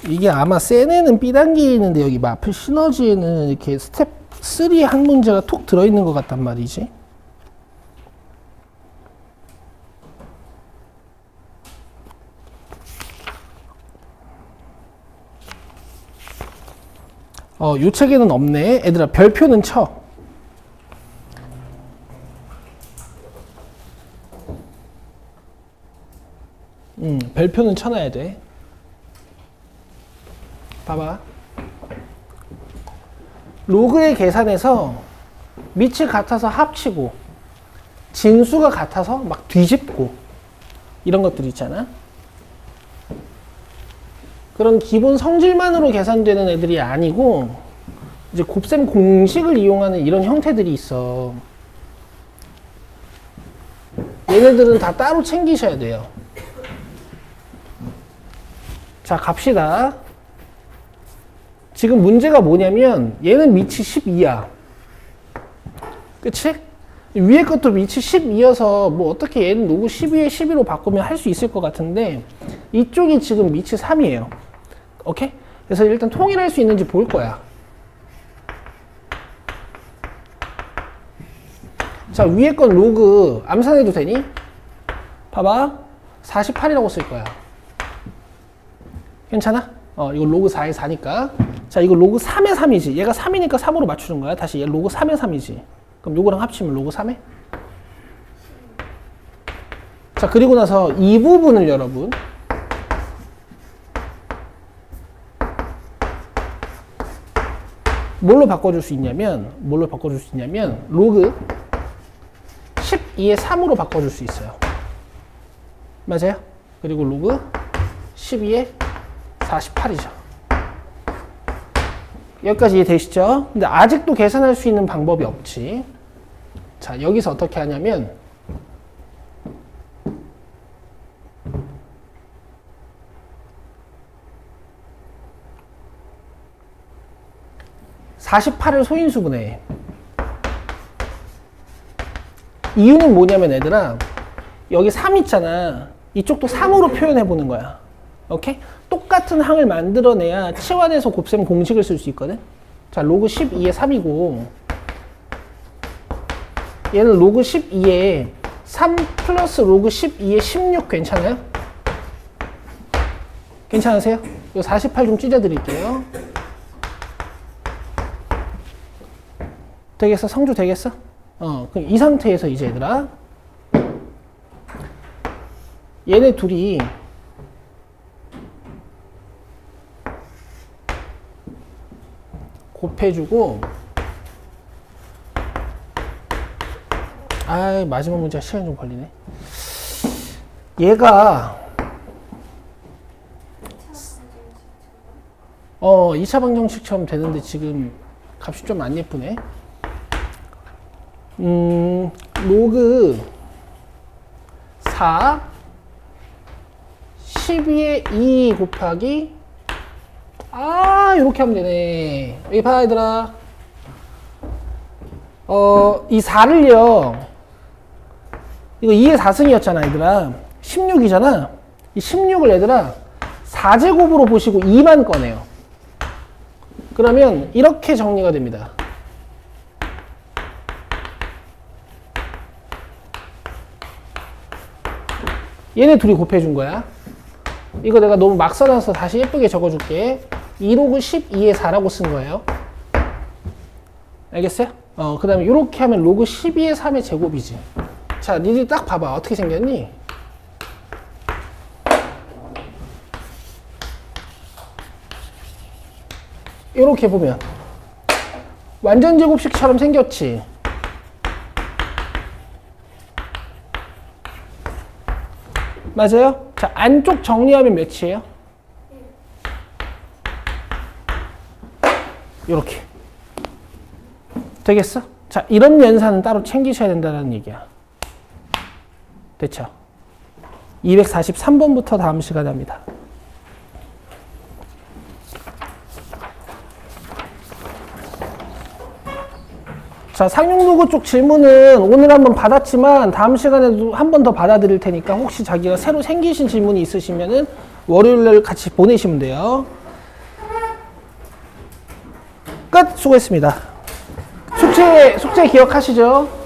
이게 아마 센 애는 B단계이는데 여기 마플 시너지에는 이렇게 스텝 3 한 문제가 톡 들어있는 것 같단 말이지. 요 책에는 없네. 애들아, 별표는 쳐. 별표는 쳐놔야 돼. 봐봐. 로그의 계산에서 밑이 같아서 합치고 진수가 같아서 막 뒤집고 이런 것들 있잖아. 그런 기본 성질만으로 계산되는 애들이 아니고 이제 곱셈 공식을 이용하는 이런 형태들이 있어. 얘네들은 다 따로 챙기셔야 돼요. 자, 갑시다. 지금 문제가 뭐냐면 얘는 밑이 12야. 그치? 위에 것도 밑이 12여서 뭐 어떻게 얘는 로그 12에 12로 바꾸면 할 수 있을 것 같은데 이쪽이 지금 밑이 3이에요. 오케이? 그래서 일단 통일할 수 있는지 볼 거야. 자, 위에 건 로그 암산해도 되니? 봐봐. 48이라고 쓸 거야. 괜찮아? 이거 로그 4에 4니까. 자, 이거 로그 3에 3이지. 얘가 3이니까 3으로 맞추는 거야. 다시 얘 로그 3에 3이지. 그럼 요거랑 합치면 로그 3에? 자, 그리고 나서 이 부분을 여러분 뭘로 바꿔줄 수 있냐면 로그 12에 3으로 바꿔줄 수 있어요. 맞아요? 그리고 로그 12에 48이죠. 여기까지 이해되시죠? 근데 아직도 계산할 수 있는 방법이 없지. 자, 여기서 어떻게 하냐면 48을 소인수분해. 이유는 뭐냐면 얘들아, 여기 3 있잖아. 이쪽도 3으로 표현해 보는 거야. 오케이? 똑같은 항을 만들어내야 치환해서 곱셈 공식을 쓸 수 있거든. 자, 로그 12에 3이고 얘는 로그 12에 3 플러스 로그 12에 16 괜찮아요? 괜찮으세요? 이거 48 좀 찢어 드릴게요. 되겠어? 성주 되겠어? 그럼 이 상태에서 이제 얘들아, 얘네 둘이 곱해주고, 마지막 문제가 시간이 좀 걸리네. 얘가 2차 방정식처럼 되는데 지금 값이 좀 안 예쁘네. 로그 4 12의 2 곱하기 이렇게 하면 되네. 여기 봐 얘들아, 이 4를요, 이거 2의 4승이었잖아 얘들아. 16이잖아. 이 16을 얘들아 4제곱으로 보시고 2만 꺼내요. 그러면 이렇게 정리가 됩니다. 얘네 둘이 곱해준 거야. 이거 내가 너무 막 써놔서 다시 예쁘게 적어줄게. 2로그 12의 4라고 쓴 거예요. 알겠어요? 그 다음에 이렇게 하면 로그 12의 3의 제곱이지. 자, 니들이 딱 봐봐. 어떻게 생겼니? 이렇게 보면 완전 제곱식처럼 생겼지. 맞아요? 자, 안쪽 정리하면 몇이에요? 이렇게 되겠어? 자, 이런 연산은 따로 챙기셔야 된다는 얘기야. 됐죠? 243번부터 다음 시간에 합니다. 자, 상용로그 쪽 질문은 오늘 한번 받았지만 다음 시간에도 한 번 더 받아드릴 테니까 혹시 자기가 새로 생기신 질문이 있으시면은 월요일날 같이 보내시면 돼요. 끝! 수고했습니다. 숙제 기억하시죠?